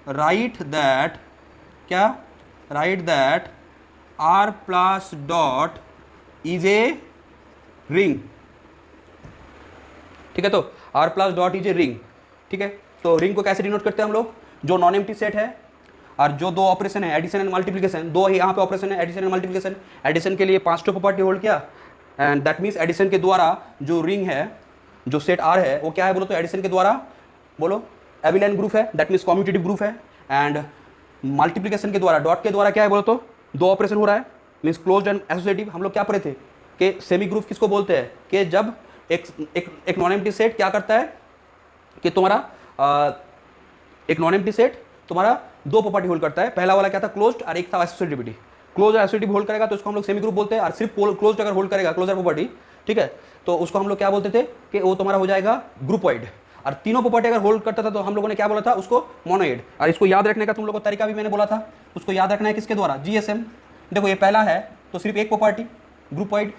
राइट दैट, क्या, write that R plus dot is a ring, ठीक है। तो R plus dot is a ring, ठीक है। तो रिंग को कैसे डिनोट करते हैं हम लोग, जो नॉन एम्प्टी सेट है और जो 2 ऑपरेशन है, एडिशन एंड मल्टीप्लिकेशन, 2 ही यहाँ पे ऑपरेशन है, एडिशन एंड मल्टीप्लिकेशन। एडिशन के लिए 5 प्रॉपर्टी होल्ड किया, एंड दैट मीन्स एडिशन के द्वारा जो रिंग है, जो सेट आर है, वो क्या है बोलो तो, एडिशन के द्वारा बोलो एबिलियन ग्रुप है, दैट मीन्स कॉम्यूटेटिव ग्रुप है। एंड मल्टीप्लिकेशन के द्वारा, डॉट के द्वारा क्या है बोलो तो दो ऑपरेशन हो रहा है, मीन्स क्लोज्ड एंड एसोसिएटिव। हम लोग क्या पढ़े थे कि सेमी ग्रुप किसको बोलते हैं, कि जब एक नॉन एम्प्टी सेट क्या करता है कि तुम्हारा एक नॉन एम्प्टी सेट तुम्हारा दो प्रॉपर्टी होल्ड करता है। पहला वाला क्या था, क्लोज्ड, और एक था एसोसिएटिविटी। क्लोज और एसोसिएटिव होल्ड करेगा तो उसको हम लोग सेमी ग्रुप बोलते हैं, और सिर्फ क्लोज्ड अगर होल्ड करेगा क्लोजर प्रॉपर्टी, ठीक है, तो उसको हम लोग क्या बोलते थे कि वो तुम्हारा हो जाएगा ग्रुपवाइड। और तीनों प्रॉपर्टी अगर होल्ड करता था तो हम लोगों ने क्या बोला था, उसको मोनोइड। और इसको याद रखने का तुम लोगों को तरीका भी मैंने बोला था, उसको याद रखना है किसके द्वारा, जीएसएम। देखो ये पहला है तो सिर्फ एक प्रॉपर्टी ग्रुपवाइड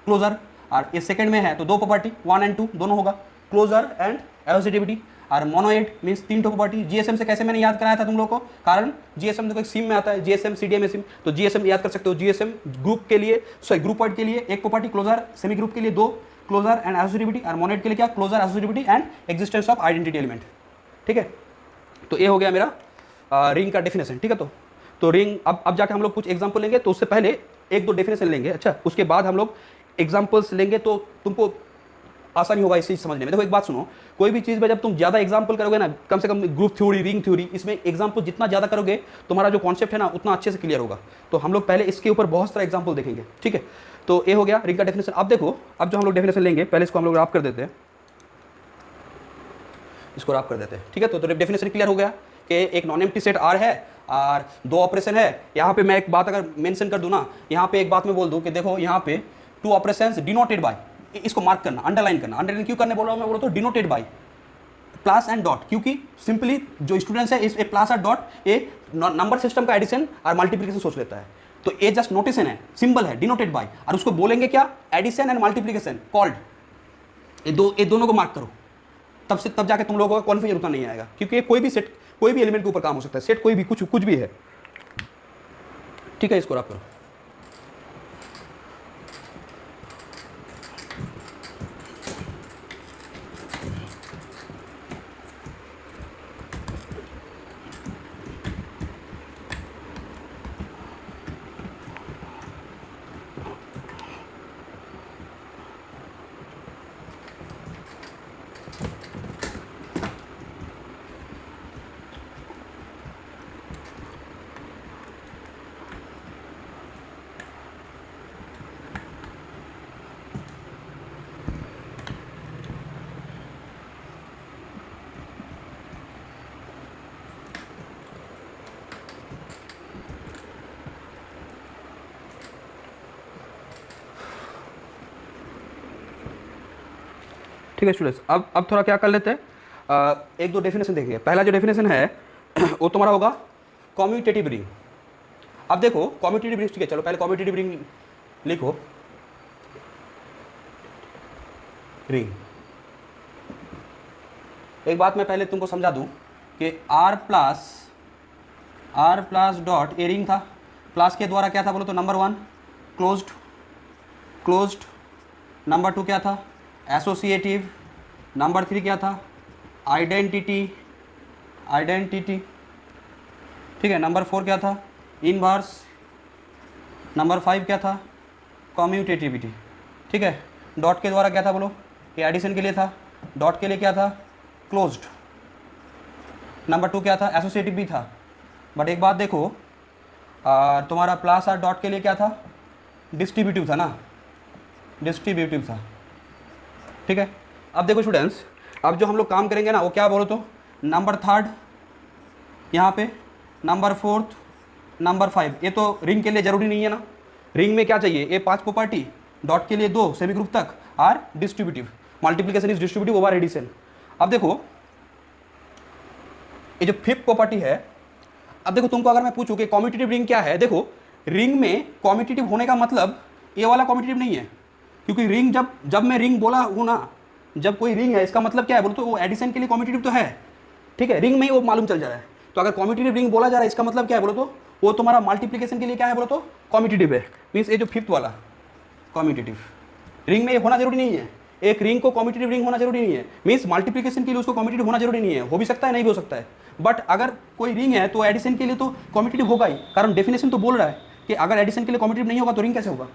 क्लोजर, और ये सेकंड में है तो दो प्रॉपर्टी 1 और 2 दोनों होगा, क्लोजर एंड एसोसिएटिविटी। और मोनोइड मींस तीन टो प्रॉपर्टी। जीएसएम से कैसे मैंने याद कराया था तुम लोगों को, कारण जीएसएम देखो एक सिम में आता है, जीएसएम सीडीएम सिम, तो जीएसएम याद कर सकते हो। जीएसएम ग्रुप के लिए, सॉरी ग्रुपवाइड के लिए एक प्रॉपर्टी क्लोजर, सेमी ग्रुप के लिए दो, क्लोजर एंड एसोसिएटिविटी, और मोनोइड के लिए क्या, closure associativity and existence of identity element, ठीक है। तो ये हो गया मेरा रिंग का डेफिनेशन, ठीक है। तो रिंग अब जाके हम लोग कुछ एग्जाम्पल लेंगे, तो उससे पहले एक दो डेफिनेशन लेंगे, अच्छा, उसके बाद हम लोग एग्जाम्पल्स लेंगे तो तुमको आसानी होगा इस चीज समझने में। देखो एक बात सुनो, कोई भी चीज़ में जब तुम ज़्यादा एग्जाम्पल करोगे ना, कम से कम ग्रुप थ्योरी, रिंग थ्योरी, इसमें एग्जाम्पल जितना ज़्यादा करोगे तुम्हारा जो कॉन्सेप्ट है ना उतना अच्छे से क्लियर होगा। तो हम लोग पहले इसके ऊपर बहुत सारा एग्जाम्पल देखेंगे, ठीक है। तो ये हो गया रिंग का डेफिनेशन। अब देखो, अब जो हम लोग डेफिनेशन लेंगे, पहले इसको हम लोग रैप कर देते हैं, इसको रैप कर देते हैं, ठीक है। तो डेफिनेशन क्लियर हो गया कि एक नॉन एम्प्टी सेट आर है और दो ऑपरेशन है। यहाँ पे मैं एक बात अगर मेंशन कर दूं ना, यहाँ पे एक बात मैं बोल दूं कि देखो यहाँ पे टू ऑपरेशंस डिनोटेड बाय, इसको मार्क करना, अंडरलाइन करना। अंडरलाइन क्यों करने बोल रहा हूँ मैं, बोलो तो denoted by plus and dot, क्योंकि सिंपली जो स्टूडेंट्स है इस प्लस और डॉट ये नंबर सिस्टम का एडिशन और मल्टीप्लिकेशन सोच लेता है। तो ये जस्ट नोटेशन है, सिंबल है, डिनोटेड बाय, और उसको बोलेंगे क्या, एडिशन एंड मल्टीप्लिकेशन कॉल्ड। ये दोनों को मार्क करो, तब जाके तुम लोगों को कॉन्फ्यूजन उतना नहीं आएगा, क्योंकि कोई भी सेट कोई भी एलिमेंट के ऊपर काम हो सकता है, सेट कोई भी कुछ भी है, ठीक है। इसको रैप करो। ठीक है स्टूडेंट्स, अब थोड़ा क्या कर लेते हैं, एक दो डेफिनेशन देखिए। पहला जो डेफिनेशन है वो तुम्हारा होगा कॉम्यूटेटिव रिंग। अब देखो कॉम्यूटेटिव रिंग, ठीक है, चलो पहले कॉम्यूटेटिव रिंग लिखो। रिंग, एक बात मैं पहले तुमको समझा दूं कि R plus dot a ring था, प्लस के द्वारा क्या था बोलो तो नंबर 1 क्लोज्ड, नंबर 2 क्या था, एसोसिएटिव, नंबर 3 क्या था, आइडेंटिटी, ठीक है, नंबर 4 क्या था, इनवर्स, नंबर 5 क्या था, कॉम्यूटेटिविटी, ठीक है। डॉट के द्वारा क्या था बोलो, ये एडिशन के लिए था, डॉट के लिए क्या था, क्लोज्ड, नंबर 2 क्या था, एसोसिएटिव भी था। बट एक बात देखो, तुम्हारा प्लस और डॉट के लिए क्या था, डिस्ट्रीब्यूटिव था ना, डिस्ट्रीब्यूटिव था, ठीक है। अब देखो स्टूडेंट्स, अब जो हम लोग काम करेंगे ना वो क्या बोलो तो नंबर 3 यहाँ पे, नंबर 4, नंबर 5, ये तो रिंग के लिए जरूरी नहीं है ना। रिंग में क्या चाहिए, ये 5 प्रॉपर्टी, डॉट के लिए 2 सेमी ग्रुप तक, और distributive, multiplication is distributive over addition. अब देखो ये जो 5th प्रॉपर्टी है, अब देखो तुमको अगर मैं पूछूं कि कॉम्यूटेटिव रिंग क्या है, देखो रिंग में कॉम्यूटेटिव होने का मतलब ये वाला कॉम्यूटेटिव नहीं है, क्योंकि रिंग जब मैं रिंग बोला हूँ ना, जब कोई रिंग है इसका मतलब क्या है बोलो तो वो एडिशन के लिए कॉम्यूटेटिव तो है, ठीक है, रिंग में ही वो मालूम चल जा रहा है। तो अगर कॉम्यूटेटिव रिंग बोला जा रहा है इसका मतलब क्या है बोलो तो वो तुम्हारा मल्टीप्लिकेशन के लिए क्या है बोलो तो कॉम्यूटेटिव है। मीन्स ये जो 5th वाला कॉम्यूटेटिव, रिंग में ये होना जरूरी नहीं है, एक रिंग को कॉम्यूटेटिव रिंग होना जरूरी नहीं है। मीन्स मल्टीप्लिकेशन के लिए उसको कॉम्यूटेटिव होना जरूरी नहीं है, हो भी सकता है नहीं भी हो सकता है। बट अगर कोई रिंग है तो एडिशन के लिए तो कॉम्यूटेटिव होगा ही, कारण डेफिनेशन तो बोल रहा है कि अगर एडिशन के लिए कॉम्यूटेटिव नहीं होगा तो रिंग कैसे होगा।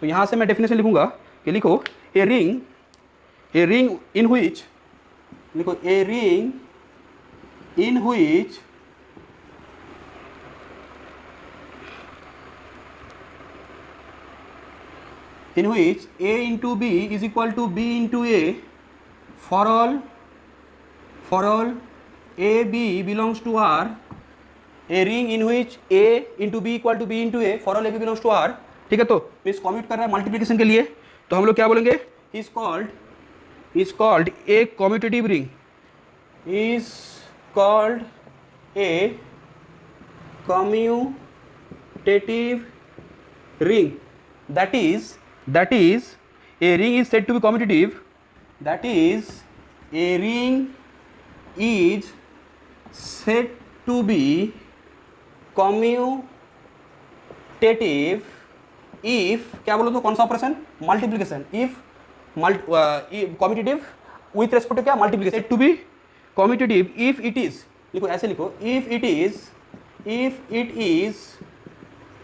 तो यहाँ से मैं डेफिनेशन लिखूंगा कि लिखो ए रिंग इन व्हिच, लिखो a ring in which A into B is equal to B into A for all A B belongs to R, a ring in which A into B equal to B into A for all A B belongs to R, ठीक है। तो means commute कर रहा है multiplication के लिए, तो हम लोग क्या बोलेंगे, is called a commutative ring, is called a commutative ring, that is a ring is said to be commutative, that is a ring is said to be commutative if, क्या बोलो तो, कौन सा operation, multiplication, if commutative with respect to क्या, multiplication, said to be commutative if it is, लिखो ऐसे लिखो, if it is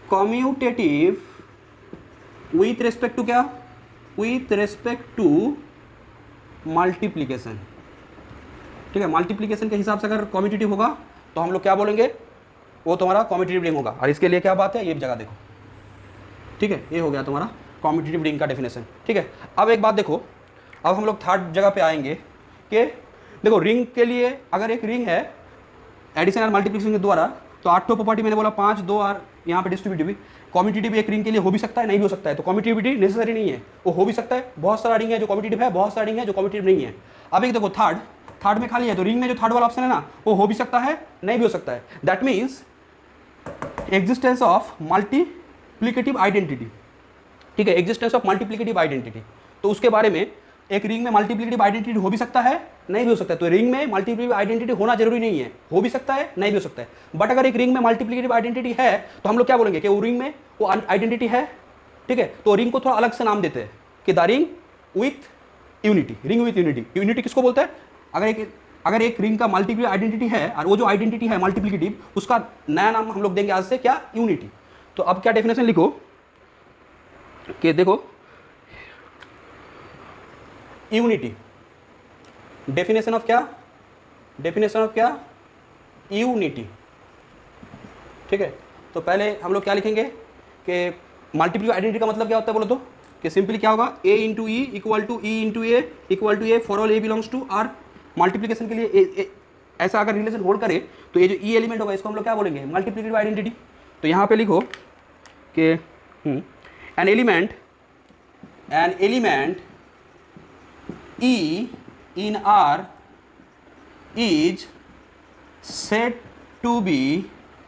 commutative with respect to क्या, with respect to मल्टीप्लिकेशन, ठीक है। मल्टीप्लिकेशन के हिसाब से अगर कॉम्यूटेटिव होगा तो हम लोग क्या बोलेंगे, वो तुम्हारा कॉम्यूटेटिव रिंग होगा। और इसके लिए क्या बात है, ये जगह देखो, ठीक है, ये हो गया तुम्हारा कॉम्यूटेटिव रिंग का डेफिनेशन, ठीक है। अब एक बात देखो, अब हम लोग थर्ड जगह पे आएंगे कि देखो रिंग के लिए अगर एक रिंग है एडिशन और मल्टीप्लिकेशन के द्वारा, तो 8 प्रॉपर्टी मैंने बोला 5 2 और यहाँ पे डिस्ट्रीब्यूटिव, कॉम्यूटेटिव एक रिंग के लिए हो भी सकता है, नहीं भी हो सकता है, तो कॉम्यूटेटिविटी नेसेसरी नहीं है, वो हो भी सकता है। बहुत सारा रिंग है जो कॉम्यूटेटिव है, बहुत सारा रिंग है जो कॉम्यूटेटिव नहीं है। अब एक देखो थर्ड में खाली है, तो रिंग में जो थर्ड वाला ऑप्शन है ना, वो हो भी सकता है, नहीं भी हो सकता है। That means existence of multiplicative identity, ठीक है, एग्जिस्टेंस ऑफ मल्टीप्लिकेटिव आइडेंटिटी। तो उसके बारे में एक रिंग में मल्टीप्लिकेटिव आइडेंटिटी हो भी सकता है, नहीं भी हो सकता है। तो रिंग में मल्टीप्लिकेटिव आइडेंटिटी होना जरूरी नहीं है, हो भी सकता है, नहीं भी हो सकता है। बट अगर एक रिंग में मल्टीप्लिकेटिव आइडेंटिटी है तो हम लोग क्या बोलेंगे कि वो रिंग में वो आइडेंटिटी है, ठीक है। तो रिंग को थोड़ा अलग से नाम देते हैं कि the ring with unity, ring with unity. Unity किसको बोलते हैं, अगर एक रिंग का मल्टीप्लिकेटिव आइडेंटिटी है और वो जो आइडेंटिटी है मल्टीप्लिकेटिव, उसका नया नाम हम लोग देंगे आज से क्या, यूनिटी। तो अब क्या डेफिनेशन लिखो कि देखो यूनिटी, डेफिनेशन ऑफ क्या, यूनिटी, ठीक है। तो पहले हम लोग क्या लिखेंगे कि मल्टीप्लिकेटिव आइडेंटिटी का मतलब क्या होता है बोलो तो, कि सिंपली क्या होगा, A into E equal to E into A for all A belongs to R. Multiplication के लिए ऐसा अगर रिलेशन होल्ड करे तो ये जो ई एलिमेंट होगा इसको हम लोग क्या बोलेंगे, मल्टीप्लिकेटिव आइडेंटिटी। तो यहाँ पे लिखो कि an element E in R is said to be,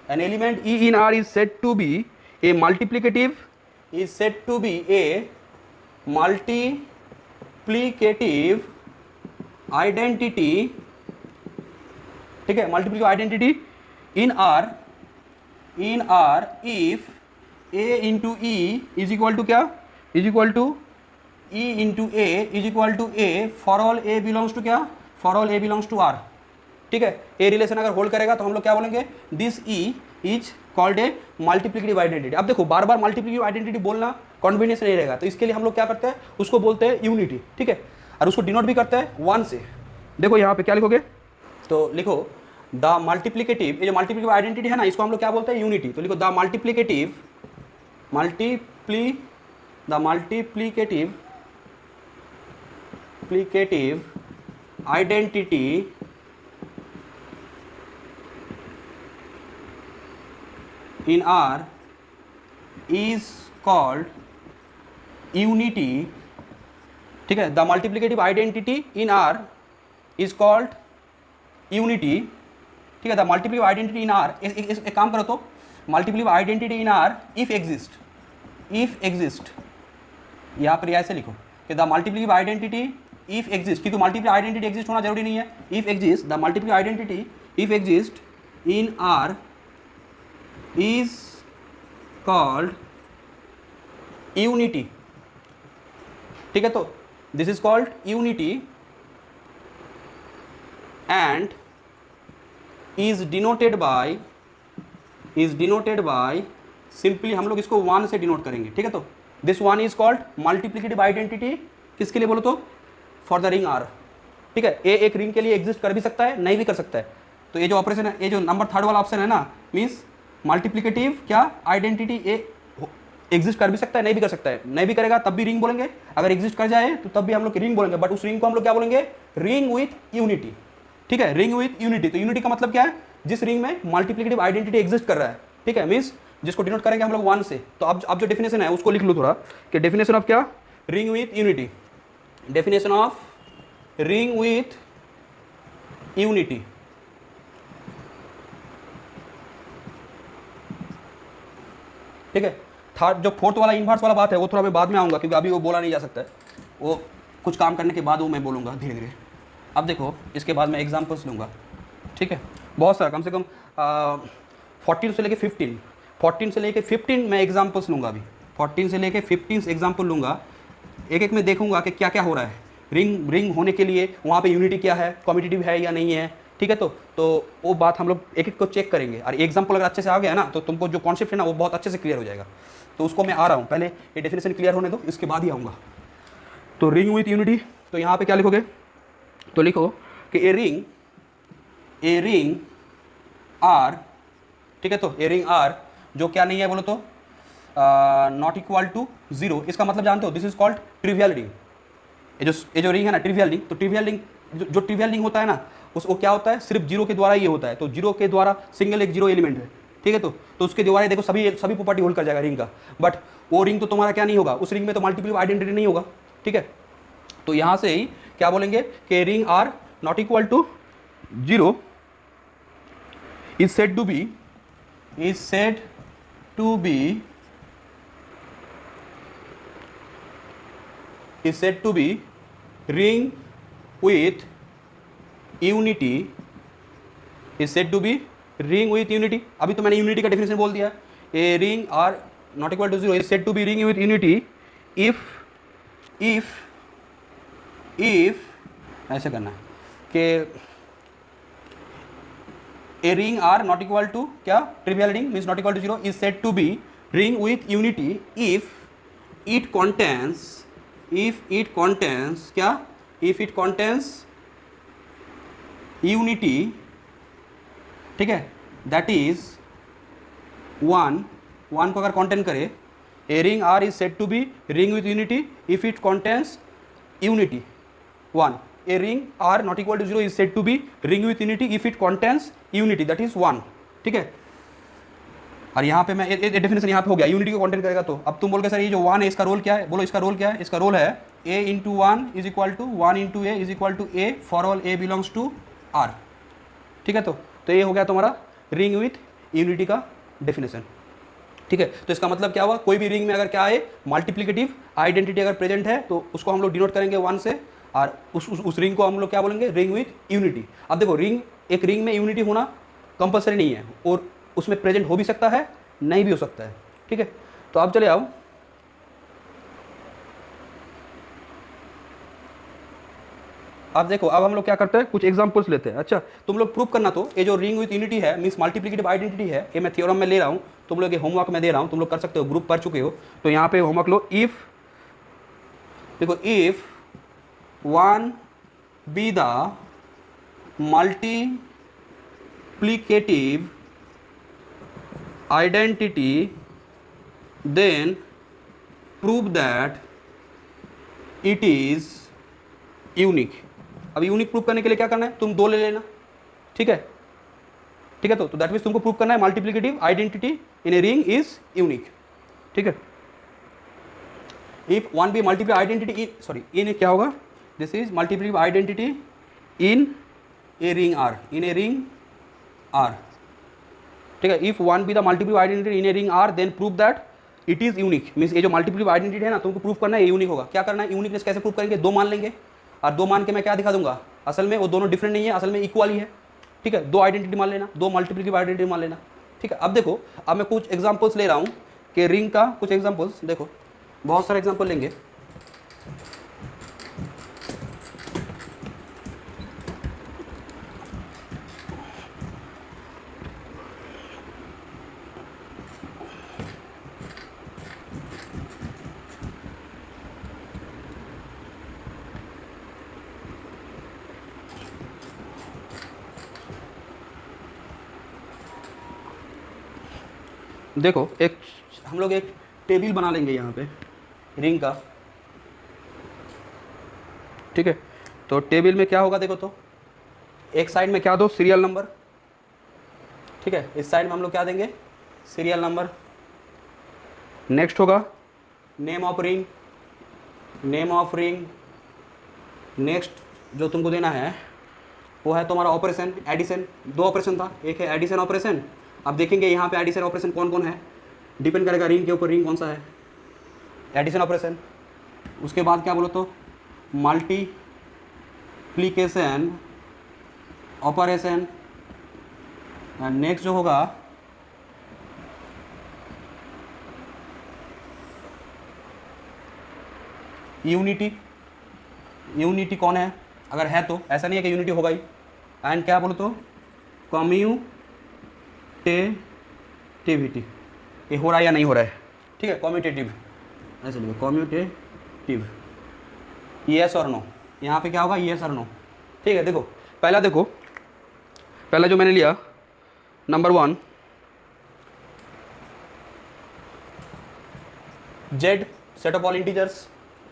an element E in R is said to be a multiplicative identity, ठीक है, multiplicative identity in R if A into E is equal to क्या, is equal to E into A is equal to A for all A belongs to क्या, for all A belongs to R, ठीक है। A relation अगर hold करेगा तो हम लोग क्या बोलेंगे, this E is called a multiplicative identity. अब देखो बार बार मल्टीप्लिकेटिव आइडेंटिटी बोलना कॉन्वीनियंस नहीं रहेगा, तो इसके लिए हम लोग क्या करते हैं, उसको बोलते हैं यूनिटी, ठीक है। और उसको डिनोट भी करते हैं 1 से। देखो यहाँ पे क्या लिखोगे, तो लिखो द मल्टीप्लिकेटिव, ये जो मल्टीप्लिकेटिव आइडेंटिटी है ना, इसको हम लोग क्या बोलते हैं, यूनिटी। तो लिखो the multiplicative identity in R is called unity, ठीक है। The multiplicative identity in R is called unity, ठीक है। The multiplicative identity in R, एक काम करो तो, multiplicative identity in R if exist, यहाँ पर ऐसे लिखो कि the multiplicative identity if exist, क्योंकि मल्टीप्लिकेटिव आइडेंटिटी एग्जिस्ट होना जरूरी नहीं है। If exist, the multiplicative identity if exist in are is called unity, ठीक है। तो this is called unity and is denoted by simply हम लोग इसको 1 से डिनोट करेंगे, ठीक है। तो this 1 is called multiplicative identity, किसके लिए बोलो तो, फॉर द रिंग आर, ठीक है। ए एक रिंग के लिए एग्जिस्ट कर भी सकता है, नहीं भी कर सकता है, तो ये जो ऑपरेशन है, ये जो नंबर थर्ड वाला ऑप्शन है ना, मीन्स मल्टीप्लिकेटिव क्या आइडेंटिटी ए एग्जिस्ट कर भी सकता है, नहीं भी कर सकता है। नहीं भी करेगा तब भी रिंग बोलेंगे, अगर एग्जिस्ट कर जाए तो तब भी हम लोग रिंग बोलेंगे, बट उस रिंग को हम लोग क्या बोलेंगे, रिंग विथ यूनिटी। ठीक है, रिंग विथ यूनिटी। तो यूनिटी का मतलब क्या है, जिस रिंग में मल्टीप्लिकेटिव आइडेंटिटी एग्जिस्ट कर रहा है। ठीक है, मीन्स जिसको डिनोट करेंगे हम लोग 1 से। तो अब जो डेफिनेशन है उसको लिख लो थोड़ा, कि डेफिनेशन ऑफ क्या, ring with unity. Definition of ring with unity. ठीक है, थर्ड जो फोर्थ वाला इनवर्स वाला बात है वो थोड़ा मैं बाद में आऊँगा, क्योंकि अभी वो बोला नहीं जा सकता है, वो कुछ काम करने के बाद वो मैं बोलूँगा धीरे धीरे। अब देखो इसके बाद मैं एग्जांपल्स लूँगा। ठीक है, बहुत सारा, कम से कम 14 से लेके 15 मैं एग्जांपल्स लूँगा। अभी 14 से लेके 15 एग्जांपल लूँगा, एक एक में देखूँगा कि क्या क्या हो रहा है। रिंग होने के लिए वहाँ पे यूनिटी क्या है, कॉम्पिटिटिव है या नहीं है। ठीक है, तो वो बात हम लोग एक एक को चेक करेंगे, और एग्जांपल अगर अच्छे से आ गया ना तो तुमको जो कॉन्सेप्ट है ना वो बहुत अच्छे से क्लियर हो जाएगा। तो उसको मैं आ रहा हूँ, पहले ये डेफिनेशन क्लियर होने दो, इसके बाद ही आऊँगा। तो रिंग विथ यूनिटी, तो यहाँ पे क्या लिखोगे, तो लिखो कि ए रिंग आर। ठीक है, तो ए रिंग आर जो क्या नहीं है बोलो तो नॉट इक्वल टू 0। इसका मतलब जानते हो, this is called trivial ring. ये जो रिंग है ना ट्रिवियल रिंग, तो ट्रिवियल रिंग जो ट्रिवियल रिंग होता है ना उसको क्या होता है, सिर्फ 0 के द्वारा ये होता है। तो 0 के द्वारा सिंगल एक 0 एलिमेंट है। ठीक है, तो उसके द्वारा देखो सभी प्रॉपर्टी होल्ड कर जाएगा रिंग का। बट वो रिंग तो तुम्हारा क्या नहीं होगा, उस रिंग में तो मल्टीपल आइडेंटिटी नहीं होगा। ठीक है, तो यहाँ से ही क्या बोलेंगे कि ring R not equal to 0 is said to be ring with unity, is said to be ring with unity. अभी तो मैंने यूनिटी का डेफिनेशन बोल दिया। A ring R not equal to 0 is said to be ring with unity if ऐसे करना है कि A ring R not equal to क्या, trivial ring means not equal to 0 is said to be ring with unity if it contains unity. ठीक है, that is 1 को अगर contain करे, a ring R is said to be ring with unity if it contains unity 1। A ring R not equal to 0 is said to be ring with unity if it contains unity, that is 1। ठीक है, और यहाँ पे मैं definition यहाँ पे हो गया, यूनिटी को कॉन्टेंट करेगा। तो अब तुम बोलोगे सर ये जो 1 है इसका रोल क्या है, बोलो इसका रोल क्या है। इसका रोल है a into 1 is equal to 1 into a is equal to a for all a belongs to R. ठीक है, तो ये हो गया तुम्हारा रिंग विथ यूनिटी का डेफिनेशन। ठीक है, तो इसका मतलब क्या हुआ, कोई भी रिंग में अगर क्या है मल्टीप्लिकेटिव आइडेंटिटी अगर प्रेजेंट है तो उसको हम लोग डिनोट करेंगे 1 से, और उस रिंग को हम लोग क्या बोलेंगे, रिंग विथ यूनिटी। अब देखो एक रिंग में यूनिटी होना कंपल्सरी नहीं है, और उसमें प्रेजेंट हो भी सकता है, नहीं भी हो सकता है। ठीक है, तो आप चले आओ, अब देखो अब हम लोग क्या करते हैं, कुछ एग्जांपल्स लेते हैं। अच्छा, तुम लोग प्रूव करना, तो ये जो रिंग विथ यूनिटी है मींस मल्टीप्लिकेटिव आइडेंटिटी है, ये मैं थ्योरम में ले रहा हूँ, तुम लोग ये होमवर्क में दे रहा हूँ, तुम लोग कर सकते हो, ग्रुप पढ़ चुके हो। तो यहाँ पे homework low, if 1 be the multiplicative identity then prove that it is unique। अब यूनिक प्रूव करने के लिए क्या करना है, तुम 2 ले लेना। ठीक है, तो दैट मीन्स तुमको प्रूव करना है multiplicative identity in a ring is unique. ठीक है, if 1 b multiplicative identity in क्या होगा, this is multiplicative identity in a ring R. ठीक है, if 1 be the multiplicative identity in a ring R then prove that it is unique. Means ये जो multiplicative identity है ना, तुमको prove करना है ये यूनिक होगा। क्या करना है, यूनिकनेस कैसे प्रूव करेंगे, 2 मान लेंगे, और 2 मान के मैं क्या दिखा दूंगा, असल में वो दोनों डिफरेंट नहीं है, असल में इक्वल ही है। ठीक है, 2 आइडेंटिटी मान लेना, 2 मल्टीप्लिकेटिव आइडेंटिटी मान लेना। ठीक है, अब देखो अब मैं कुछ एग्जाम्पल्स ले रहा हूँ कि रिंग का कुछ एग्जाम्पल्स, देखो बहुत सारे एग्जाम्पल लेंगे। देखो एक हम लोग एक टेबल बना लेंगे यहाँ पे रिंग का, ठीक है। तो टेबल में क्या होगा देखो, तो एक साइड में क्या दो, सीरियल नंबर, ठीक है। इस साइड में हम लोग क्या देंगे, सीरियल नंबर। नेक्स्ट होगा name of ring, name of ring. Next जो तुमको देना है वो है तुम्हारा ऑपरेशन एडिशन। दो ऑपरेशन था, एक है एडिशन ऑपरेशन। अब देखेंगे यहाँ पे एडिशन ऑपरेशन कौन कौन है, डिपेंड करेगा रिंग के ऊपर, रिंग कौन सा है। एडिशन ऑपरेशन, उसके बाद क्या बोलो तो मल्टीप्लिकेशन ऑपरेशन। नेक्स्ट जो होगा यूनिटी। यूनिटी कौन है, अगर है तो, ऐसा नहीं है कि यूनिटी होगा ही। एंड क्या बोलो तो कम्यूटेटिविटी, ये हो रहा है या नहीं हो रहा है, ठीक है। कम्यूटेटिव ऐसे लिखो, कम्यूटेटिव, येस और नो। यहाँ पे क्या होगा, येस और नो, ठीक है। देखो पहला जो मैंने लिया number 1, Z set of all integers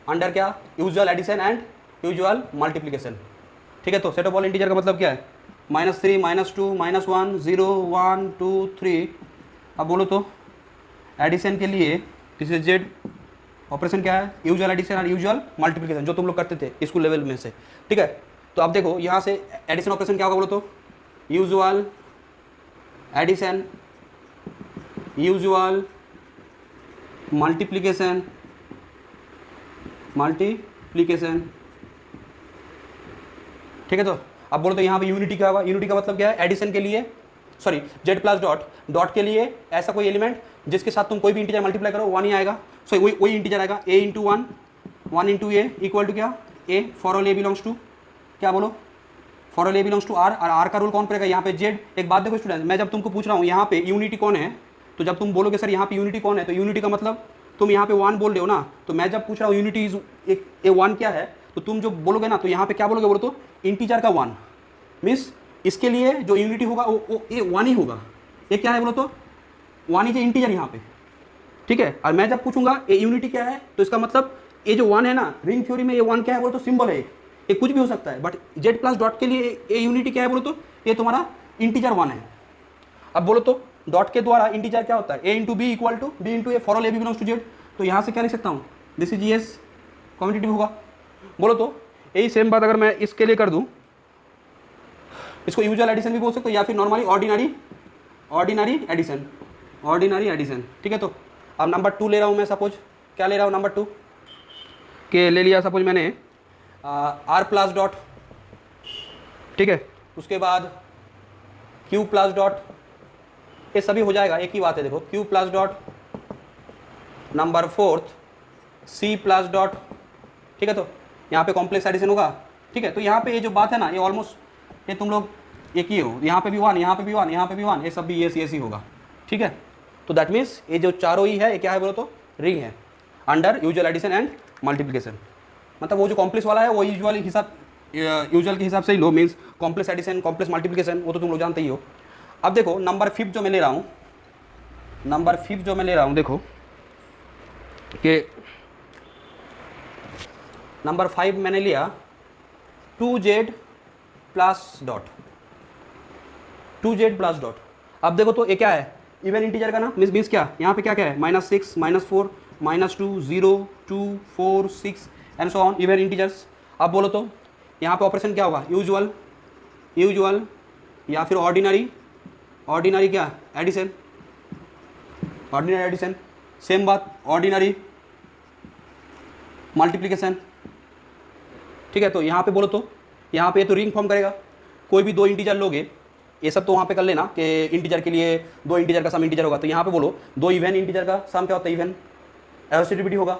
under क्या, usual addition and usual multiplication, ठीक है। तो सेट ऑफ ऑल इंटीजर का मतलब क्या है, -3 -2 -1 0 1 2 3। अब बोलो तो एडिशन के लिए दिस इज जेड, ऑपरेशन क्या है, यूजुअल एडिशन और यूजुअल मल्टीप्लिकेशन, जो तुम लोग करते थे स्कूल लेवल में से, ठीक है। तो अब देखो यहाँ से एडिशन ऑपरेशन क्या होगा, बोलो तो यूजुअल एडिशन, यूजुअल मल्टीप्लिकेशन, ठीक है। तो अब बोलो तो यहाँ पे यूनिटी क्या होगा, यूनिटी का मतलब क्या है, एडिशन के लिए सॉरी जेड प्लस डॉट के लिए ऐसा कोई एलिमेंट जिसके साथ तुम कोई भी इंटीजर मल्टीप्लाई करो 1 ही आएगा, सॉरी वही इंटीजर आएगा। a into 1 1 into a equal to क्या, a for all a belongs to क्या, बोलो for all a belongs to r। और r का रूल कौन पड़ेगा यहाँ पे, जेड। एक बात देखो स्टूडेंट, मैं जब तुमको पूछ रहा हूँ यहाँ पे यूनिटी कौन है, तो जब तुम बोलोगे सर यहाँ पे यूनिटी कौन है, तो यूनिटी का मतलब तुम यहाँ पे 1 बोल रहे हो ना। तो मैं जब पूछ रहा हूँ यूनिटी इज एक ए 1 क्या है, तो तुम जो बोलोगे ना, तो यहाँ पे क्या बोलोगे, बोलो तो इंटीजर का 1 मीन्स इसके लिए जो यूनिटी होगा वो ए 1 ही होगा। ये क्या है, बोलो तो 1 इज इंटीजर यहाँ पे, ठीक है। और मैं जब पूछूंगा ए यूनिटी क्या है, तो इसका मतलब ये जो 1 है ना, रिंग थ्योरी में ये 1 क्या है, बोलो तो सिंबल है, ये कुछ भी हो सकता है। बट जेड प्लस डॉट के लिए ए यूनिटी क्या है, बोलो तो ये तुम्हारा इंटीजर 1 है। अब बोलो तो डॉट के द्वारा इंटीजर क्या होता है, A into B equal to B into A for all A B belongs to Z. तो यहाँ से क्या लिख सकता हूँ, दिस इज येस कम्यूटेटिव होगा। बोलो तो यही सेम बात अगर मैं इसके लिए कर दूँ, इसको यूजुअल एडिशन भी बोल सकते हो या फिर नॉर्मली ऑर्डिनरी एडिशन, ठीक है। तो अब नंबर 2 ले रहा हूँ मैं, सपोज क्या ले रहा हूँ, नंबर 2 के ले लिया सपोज मैंने आर प्लस डॉट, ठीक है। उसके बाद क्यू प्लस डॉट, ये सभी हो जाएगा, एक ही बात है। देखो Q plus dot, number 4 C plus dot, ठीक है। तो यहाँ पे कॉम्प्लेक्स एडिशन होगा, ठीक है। तो यहाँ पे ये जो बात है ना, ये ऑलमोस्ट ये तुम लोग एक ही हो, यहाँ पे भी 1 यहाँ पे भी 1 यहाँ पे भी 1, ये सब भी ये ही होगा, ठीक है। तो दैट मीन्स ये जो चारों ही है, ये क्या है बोलो तो रिंग है under usual addition and multiplication. मतलब वो जो कॉम्प्लेक्स वाला है वो यूजुअल के हिसाब से ही लो, means complex addition complex multiplication वो तो तुम लोग जानते ही हो। अब देखो नंबर 5 जो मैं ले रहा हूँ, देखो कि नंबर 5 मैंने लिया 2z प्लस डॉट। अब देखो तो ये क्या है, इवन इंटीजर का ना, मीन्स क्या यहाँ पे क्या क्या है, -6 -4 -2 0 2 4 6 and so on, even integers. अब बोलो तो यहाँ पे ऑपरेशन क्या होगा, यूजुअल या फिर ऑर्डिनरी क्या, एडिशन, सेम बात ऑर्डिनरी मल्टीप्लिकेशन, ठीक है। तो यहाँ पे बोलो तो यहाँ पे तो रिंग फॉर्म करेगा, कोई भी 2 इंटीजर लोगे, ये सब तो वहाँ पे कर लेना कि इंटीजर के लिए 2 इंटीजर का सम इंटीजर होगा। तो यहाँ पे बोलो 2 इवन इंटीजर का सम क्या होता है, इवन एसोसिएटिविटी होगा,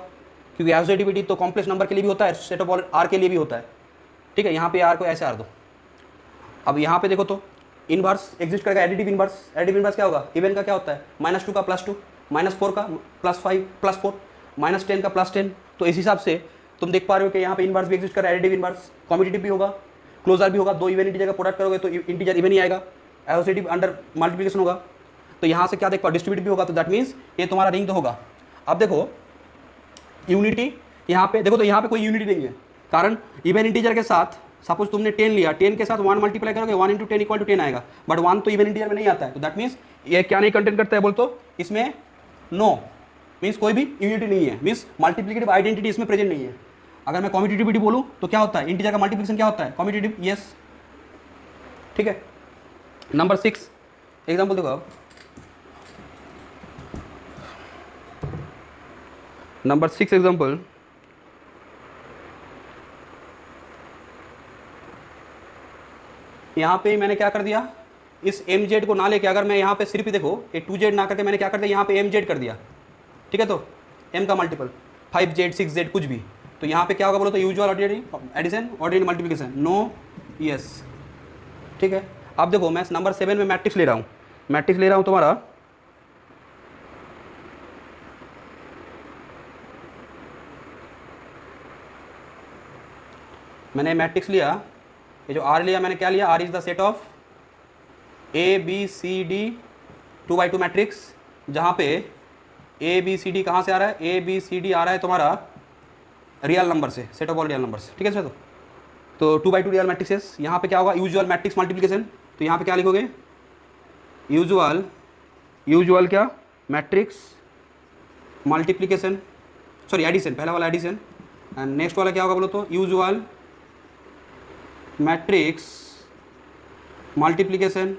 क्योंकि एसोसिएटिविटी तो कॉम्प्लेक्स नंबर के लिए भी होता है, सेट ऑफ ऑल आर के लिए भी होता है, ठीक है। यहाँ पे आर को ऐसे आर दो। अब यहाँ पे देखो तो इनवर्स एग्जिस्ट करेगा, एडिटिव इनवर्स क्या होगा, इवन का क्या होता है, -2 का +2 -4 का +5 +4 -10 का +10। तो इस हिसाब से तुम देख पा रहे हो कि यहाँ पे इनवर्स भी एग्जिस्ट कर रहा है, एडिटिव इनवर्स, कम्यूटेटिव भी होगा, क्लोजर भी होगा। 2 इवन इंटीजर का प्रोडक्ट करोगे तो इंटीजर इवन ही आएगा, एसोसिएटिव अंडर मल्टीप्लिकेशन होगा। तो यहाँ से क्या देख पाओ, डिस्ट्रीब्यूटिव भी होगा, तो दैट मीन्स ये तुम्हारा रिंग तो होगा। अब देखो यूनिटी यहाँ पे देखो, तो यहाँ पे कोई यूनिटी नहीं है, कारण इवन इंटीजर के साथ सपोज तुमने 10 लिया, 10 के साथ 1 मल्टीप्लाई करोगे, 1 इंटू 10 इक्वल टू 10 आएगा, बट 1 तो इवन इंटीजर में नहीं आता है, तो दैट मीन्स ये क्या नहीं कंटेन करता है बोल, तो इसमें नो मीन्स कोई भी यूनिटी नहीं है, मीन्स मल्टीप्लिकेटिव आइडेंटिटी इसमें प्रेजेंट नहीं है। अगर मैं कम्यूटेटिविटी बोलूँ तो क्या होता है, इंटीजर का मल्टीप्लिकेशन क्या होता है, कम्यूटेटिव, यस, ठीक है। नंबर 6 एग्जाम्पल देखो, अब नंबर 6 एग्जाम्पल, यहाँ पे मैंने क्या कर दिया, इस mz को ना लेके अगर मैं यहाँ पे सिर्फ देखो ये 2z ना करके मैंने क्या कर दिया, यहाँ पे mz कर दिया, ठीक है। तो m का मल्टीपल 5z 6z कुछ भी, तो यहाँ पे क्या होगा बोलो तो usual ordinary addition, ordinary multiplication, no, yes, ठीक है। अब देखो मैं नंबर 7 में मैट्रिक्स ले रहा हूँ, मैट्रिक्स ले रहा हूँ तुम्हारा, मैंने मैट्रिक्स लिया, ये जो R लिया मैंने, क्या लिया, R is the set of a B c d 2x2 matrix, जहाँ पे ए बी सी डी कहाँ से आ रहा है, ए बी सी डी आ रहा है तुम्हारा रियल नंबर से, set of all real numbers, ठीक है। तो 2x2 रियल मैट्रिक्सेस, यहाँ पे क्या होगा, यूजुअल मैट्रिक्स मल्टीप्लिकेशन, तो यहाँ पे क्या लिखोगे, यूजुअल क्या, मैट्रिक्स मल्टीप्लिकेशन, सॉरी एडिशन, पहला वाला एडिशन, एंड नेक्स्ट वाला क्या होगा बोलो तो यूजुअल मैट्रिक्स मल्टीप्लिकेशन,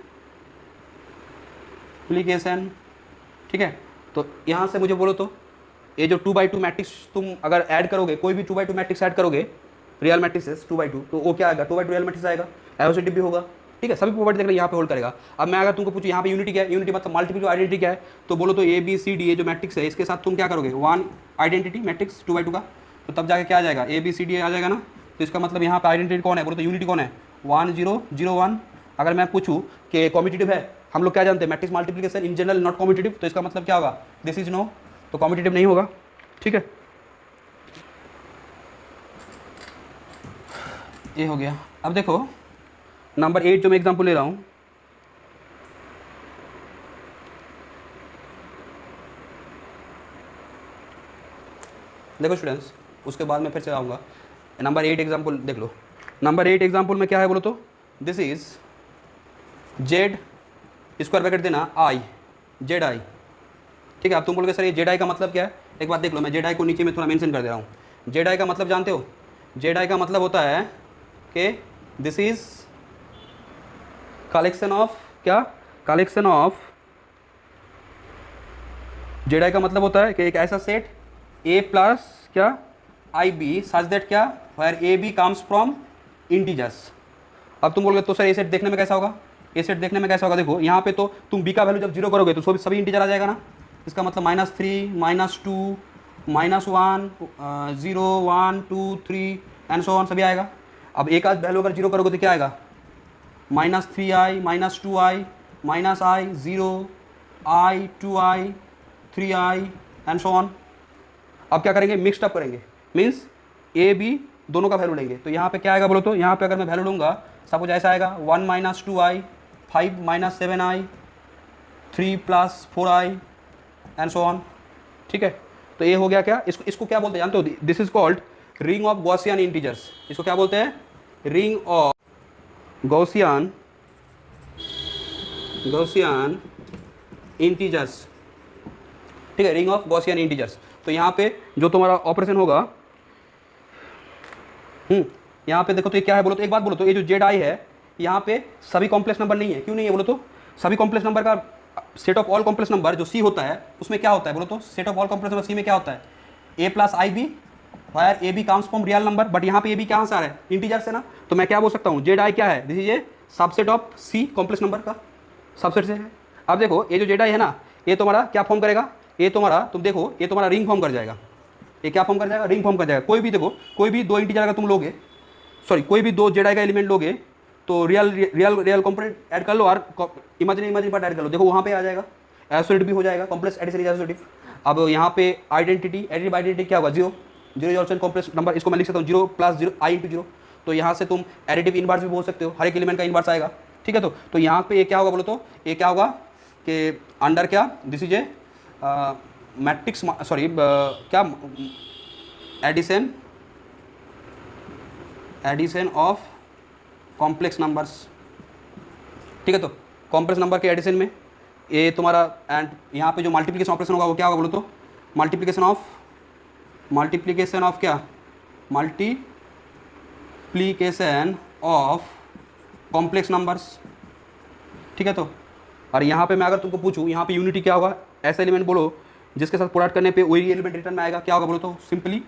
ठीक है। तो यहाँ से मुझे बोलो तो ये जो 2x2 मैट्रिक्स तुम अगर ऐड करोगे, कोई भी 2x2 मैट्रिक्स ऐड करोगे, रियल मैट्रिक्सेस 2x2, तो वो क्या आएगा, 2x2 रियल मैट्रिक्स आएगा, एसोसिएटिव भी होगा, ठीक है। सभी प्रॉपर्टी देखना यहाँ पे होल्ड करेगा। अब मैं अगर तुमको पूछूँ यहाँ पे यूनिटी क्या है, यूनिटी मतलब मल्टीप्लिकेटिव आइडेंटिटी क्या है, तो बोलो तो ए बी सी डी ये जो मैट्रिक्स है इसके साथ तुम क्या करोगे, 1 आइडेंटिटी मैट्रिक्स 2x2 का, तो तब जाके क्या आ जाएगा, ए बी सी डी आ जाएगा ना। तो इसका मतलब यहाँ पे आइडेंटिटी कौन है बोलो तो यूनिटी कौन है, 1 0 0 1। अगर मैं पूछूँ कि कॉम्पिटिटिव है, हम लोग क्या जानते हैं, matrix multiplication in general not competitive, तो इसका मतलब क्या होगा, दिस इज नो, तो कॉम्पिटिटिव नहीं होगा, ठीक है। ये हो गया। अब देखो नंबर 8 जो मैं एग्जांपल ले रहा हूँ, देखो स्टूडेंट्स, उसके बाद मैं फिर से आऊँगा। नंबर 8 एग्जांपल देख लो। नंबर 8 एग्जांपल में क्या है बोलो तो this is Z square bracket देना आई, जेड आई, ठीक है। अब तुम बोलोगे सर ये जेड आई का मतलब क्या है, एक बात देख लो, मैं जेड आई को नीचे में थोड़ा मेंशन कर दे रहा हूँ। जेड आई का मतलब जानते हो, जेड आई का मतलब होता है कि दिस इज कलेक्शन ऑफ, क्या, कलेक्शन ऑफ, जेड आई का मतलब होता है कि एक ऐसा सेट ए प्लस क्या आई बी सच दैट क्या, where a B comes from integers. अब तुम बोलोगे तो सर ए सेट देखने में कैसा होगा, ए सेट देखने में कैसा होगा, देखो यहाँ पे तो तुम बी का वैल्यू जब 0 करोगे तो सभी इंटीजर आ जाएगा ना, इसका मतलब -3 -2 -1 0 1 2 3 एंड सो ऑन सभी आएगा। अब एक आध वैल्यू अगर 0 करोगे तो क्या आएगा, -3i -2i -i 0 i 2i 3i and so on. अब क्या करेंगे, मिक्सड अप करेंगे, मीन्स ए बी दोनों का वैल्यू लेंगे। तो यहाँ पे क्या आएगा बोलो तो, यहाँ पे अगर मैं वैल्यू लूँगा सपोज ऐसा आएगा 1 -2i 5 -7i 3 + 4i and so on, ठीक है। तो ये हो गया क्या, इसको क्या बोलते हैं जानते हो, this is called ring of Gaussian integers. इसको क्या बोलते हैं, रिंग ऑफ गॉसियन इंटीजर्स, ठीक है, रिंग ऑफ गॉसियन इंटीजर्स। तो यहाँ पे जो तुम्हारा ऑपरेशन होगा, यहाँ पे देखो तो ये क्या है बोलो तो, एक बात बोलो तो ये जो जेड आई है यहाँ पे सभी कॉम्प्लेक्स नंबर नहीं है, क्यों नहीं है बोलो तो, सभी कॉम्प्लेक्स नंबर का set of all complex number जो सी होता है उसमें क्या होता है बोलो तो, set of all complex number C में क्या होता है, A plus I B, where A B comes from real number, but यहाँ पे ए बी कहाँ से आ रहा है, इंटीजर से ना। तो मैं क्या बोल सकता हूँ, जेड आई क्या है, this is a subset of C complex number का सबसेट से है। अब देखो ये जो जेड आई है ना, ये तुम्हारा क्या फॉर्म करेगा, ये तुम्हारा तुम देखो ये तुम्हारा रिंग फॉर्म कर जाएगा, ये क्या फॉर्म कर जाएगा, रिंग फॉर्म कर जाएगा। कोई भी देखो, कोई भी दो इंटीजर अगर तुम लोगे, सॉरी कोई भी दो जेड आई का एलिमेंट लोगे तो रियल कंपोनेंट ऐड कर लो और इमेजिनरी पार्ट ऐड कर लो, देखो वहाँ पे आ जाएगा, एसोसिएटिव भी हो जाएगा, कॉम्प्लेक्स एडिशन इज एसोसिएटिव। अब यहाँ पे आइडेंटिटी, एडिटिव आइडेंटिटी क्या होगा, 0 0 इज ऑल्सो कॉम्प्लेक्स नंबर, इसको मैं लिख सकता हूँ 0 + 0 i × 0। तो यहाँ से तुम एडिटिव इनवर्स भी बोल सकते हो, हर एक एलिमेंट का इनवर्स आएगा, ठीक है। तो यहाँ पे ये क्या होगा बोलो तो, ये क्या होगा कि अंडर क्या, this is A matrix, sorry क्या, एडिशन ऑफ कॉम्प्लेक्स नंबर्स, ठीक है। तो कॉम्प्लेक्स नंबर के एडिशन में ये तुम्हारा, एंड यहाँ पे जो मल्टीप्लिकेशन ऑपरेशन होगा वो क्या होगा बोलो तो, मल्टीप्लिकेशन ऑफ क्या, मल्टीप्लिकेशन ऑफ कॉम्प्लेक्स नंबर्स, ठीक है। तो और यहाँ पे मैं अगर तुमको पूछूँ यहाँ पे यूनिटी क्या होगा, ऐसा एलिमेंट बोलो जिसके साथ प्रोडक्ट करने पे वही एलिमेंट रिटर्न में आएगा, क्या होगा बोलो तो, सिंपली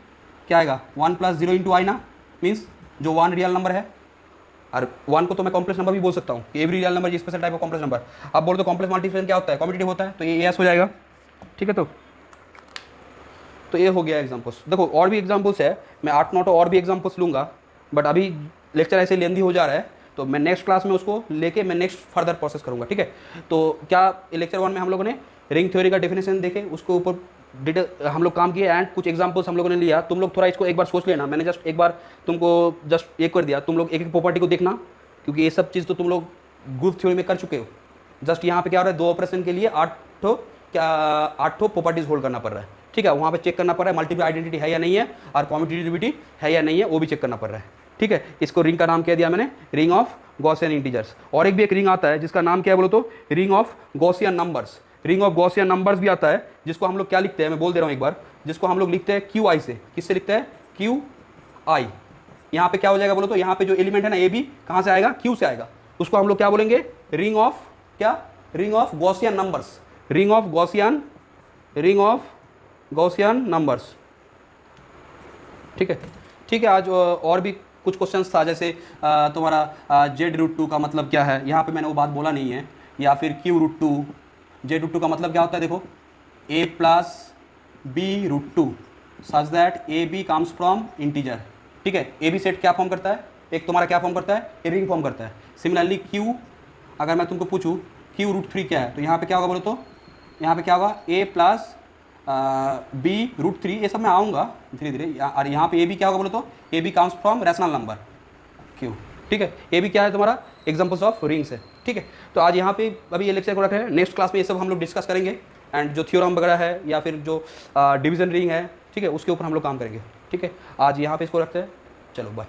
क्या आएगा, 1 + 0 × i ना, मीन्स जो 1 रियल नंबर है, और 1 को तो मैं कॉम्प्लेक्स नंबर भी बोल सकता हूँ, every real number is special type of complex number. अब बोलो तो कॉम्प्लेक्स मल्टीप्लिकेशन क्या होता है, कॉम्पिटिटिव होता है, तो ये एस हो जाएगा, ठीक है। तो ये हो गया एग्जाम्पल्स। देखो और भी एग्जाम्पल्स है, मैं 8-9 और भी एग्जाम्पल्स लूँगा, बट अभी लेक्चर ऐसे लेंदी हो जा रहा है, तो मैं नेक्स्ट क्लास में उसको लेके मैं नेक्स्ट फर्दर प्रोसेस करूँगा, ठीक है। तो क्या लेक्चर 1 में हम लोगों ने रिंग थ्योरी का डेफिनेशन देखे, उसके ऊपर डिटेल हम लोग काम किए, एंड कुछ एग्जांपल्स हम लोगों ने लिया। तुम लोग थोड़ा इसको एक बार सोच लेना, मैंने जस्ट एक बार तुमको जस्ट एक कर दिया, तुम लोग एक एक प्रॉपर्टी को देखना, क्योंकि ये सब चीज़ तो तुम लोग ग्रुप थ्योरी में कर चुके हो। जस्ट यहाँ पे क्या हो रहा है, 2 ऑपरेशन के लिए 8 प्रॉपर्टीज होल्ड करना पड़ रहा है, ठीक है। वहाँ पे चेक करना पड़ रहा है मल्टीपल आइडेंटिटी है या नहीं है, और कॉम्यूटेटिविटी है या नहीं है, वो भी चेक करना पड़ रहा है, ठीक है। इसको रिंग का नाम क्या दिया मैंने, रिंग ऑफ गॉसियन इंटीजर्स। और एक भी एक रिंग आता है जिसका नाम क्या है बोलो तो, ring of Gaussian numbers. Ring of Gaussian numbers भी आता है, जिसको हम लोग क्या लिखते हैं, मैं बोल दे रहा हूँ एक बार, जिसको हम लोग लिखते हैं QI से। किससे लिखते हैं, QI। यहाँ पे क्या हो जाएगा बोलो तो, यहाँ पे जो एलिमेंट है ना, ए बी कहाँ से आएगा, Q से आएगा, उसको हम लोग क्या बोलेंगे, रिंग ऑफ क्या, ring of Gaussian numbers, ring of Gaussian numbers, ठीक है। ठीक है, आज और भी कुछ क्वेश्चंस था, जैसे तुम्हारा Z√2 का मतलब क्या है, यहाँ पे मैंने वो बात बोला नहीं है, या फिर Q√2। Z√2 का मतलब क्या होता है, देखो A + B√2 such that AB comes from integer, ठीक है। AB सेट क्या फॉर्म करता है, एक तुम्हारा क्या फॉर्म करता है, ए रिंग फॉर्म करता है। सिमिलरली Q, अगर मैं तुमको पूछूँ Q√3 क्या है, तो यहाँ पे क्या होगा बोलो तो, यहाँ पे क्या होगा, A + B√3, ये सब मैं आऊँगा धीरे धीरे। और यहाँ पे AB क्या होगा बोलो तो, AB comes from rational number Q, ठीक है। AB क्या है तुम्हारा, एग्जाम्पल्स ऑफ रिंग्स है, ठीक है। तो आज यहाँ पे अभी ये लेक्चर को रखे हैं, नेक्स्ट क्लास में ये सब हम लोग डिस्कस करेंगे, एंड जो थ्योरम वगैरह है या फिर जो डिवीजन रिंग है, ठीक है, उसके ऊपर हम लोग काम करेंगे, ठीक है। आज यहाँ पे इसको रखते हैं, चलो बाय।